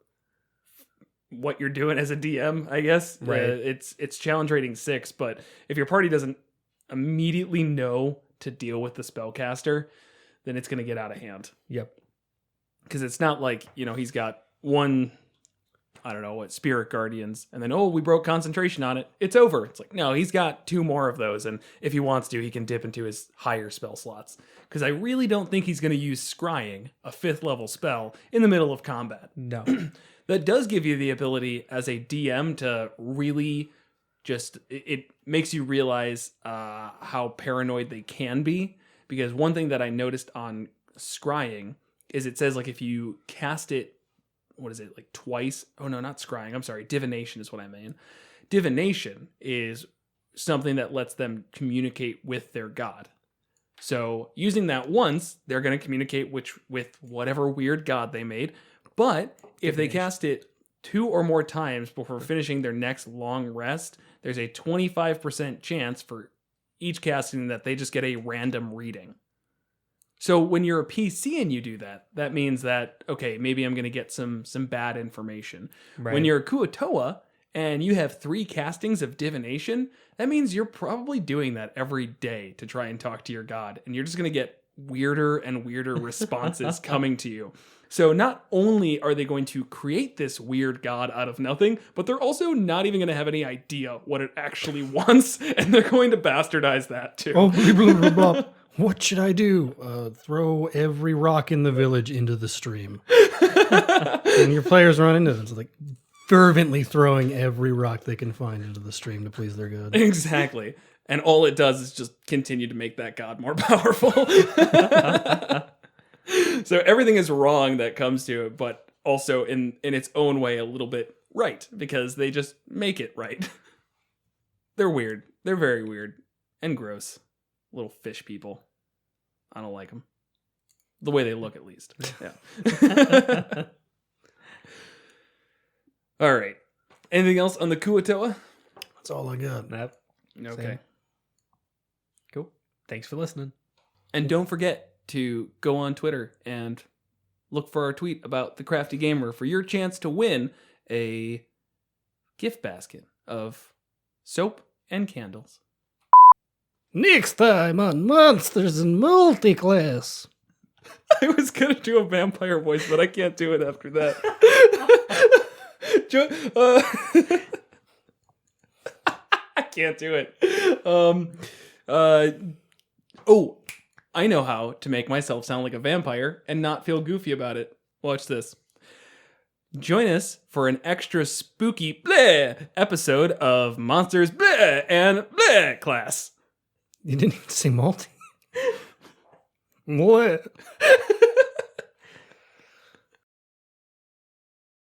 what you're doing as a DM, I guess. Right. It's challenge rating 6, but if your party doesn't immediately know to deal with the spellcaster, then it's going to get out of hand. Yep. Because it's not like, he's got one, I don't know what, Spirit Guardians, and then, we broke concentration on it. It's over. It's like, no, he's got 2 more of those, and if he wants to, he can dip into his higher spell slots. Because I really don't think he's going to use Scrying, a 5th level spell, in the middle of combat. No. That does give you the ability as a DM to really just, it makes you realize how paranoid they can be. Because one thing that I noticed on Scrying is it says, like, if you cast it, what is it, like twice? Oh, no, not Scrying. I'm sorry. Divination is what I mean. Divination is something that lets them communicate with their god. So using that once, they're going to communicate with whatever weird god they made. But if they cast it 2 or more times before finishing their next long rest, there's a 25% chance for each casting that they just get a random reading. So when you're a PC and you do that, that means that, okay, maybe I'm going to get some bad information. Right. When you're a Kuo-Toa and you have 3 castings of divination, that means you're probably doing that every day to try and talk to your god. And you're just going to get weirder and weirder responses coming to you. So not only are they going to create this weird god out of nothing, but they're also not even going to have any idea what it actually wants. And they're going to bastardize that too. Oh, blah, blah, blah, blah. What should I do? Throw every rock in the village into the stream. And your players run into them. It's like fervently throwing every rock they can find into the stream to please their god. Exactly. And all it does is just continue to make that god more powerful. So everything is wrong that comes to it, but also in its own way a little bit right, because they just make it right. They're weird. They're very weird and gross. Little fish people. I don't like them. The way they look, at least. Yeah. All right. Anything else on the Kuo-Toa? That's all I got. Yep. Okay. Same. Cool. Thanks for listening. And don't forget to go on Twitter and look for our tweet about the Crafty Gamer for your chance to win a gift basket of soap and candles. Next time on Monsters and Multiclass. I was going to do a vampire voice, but I can't do it after that. I can't do it. I know how to make myself sound like a vampire and not feel goofy about it. Watch this. Join us for an extra spooky bleh episode of Monsters Bleh and Bleh Class. You didn't even say multi. What?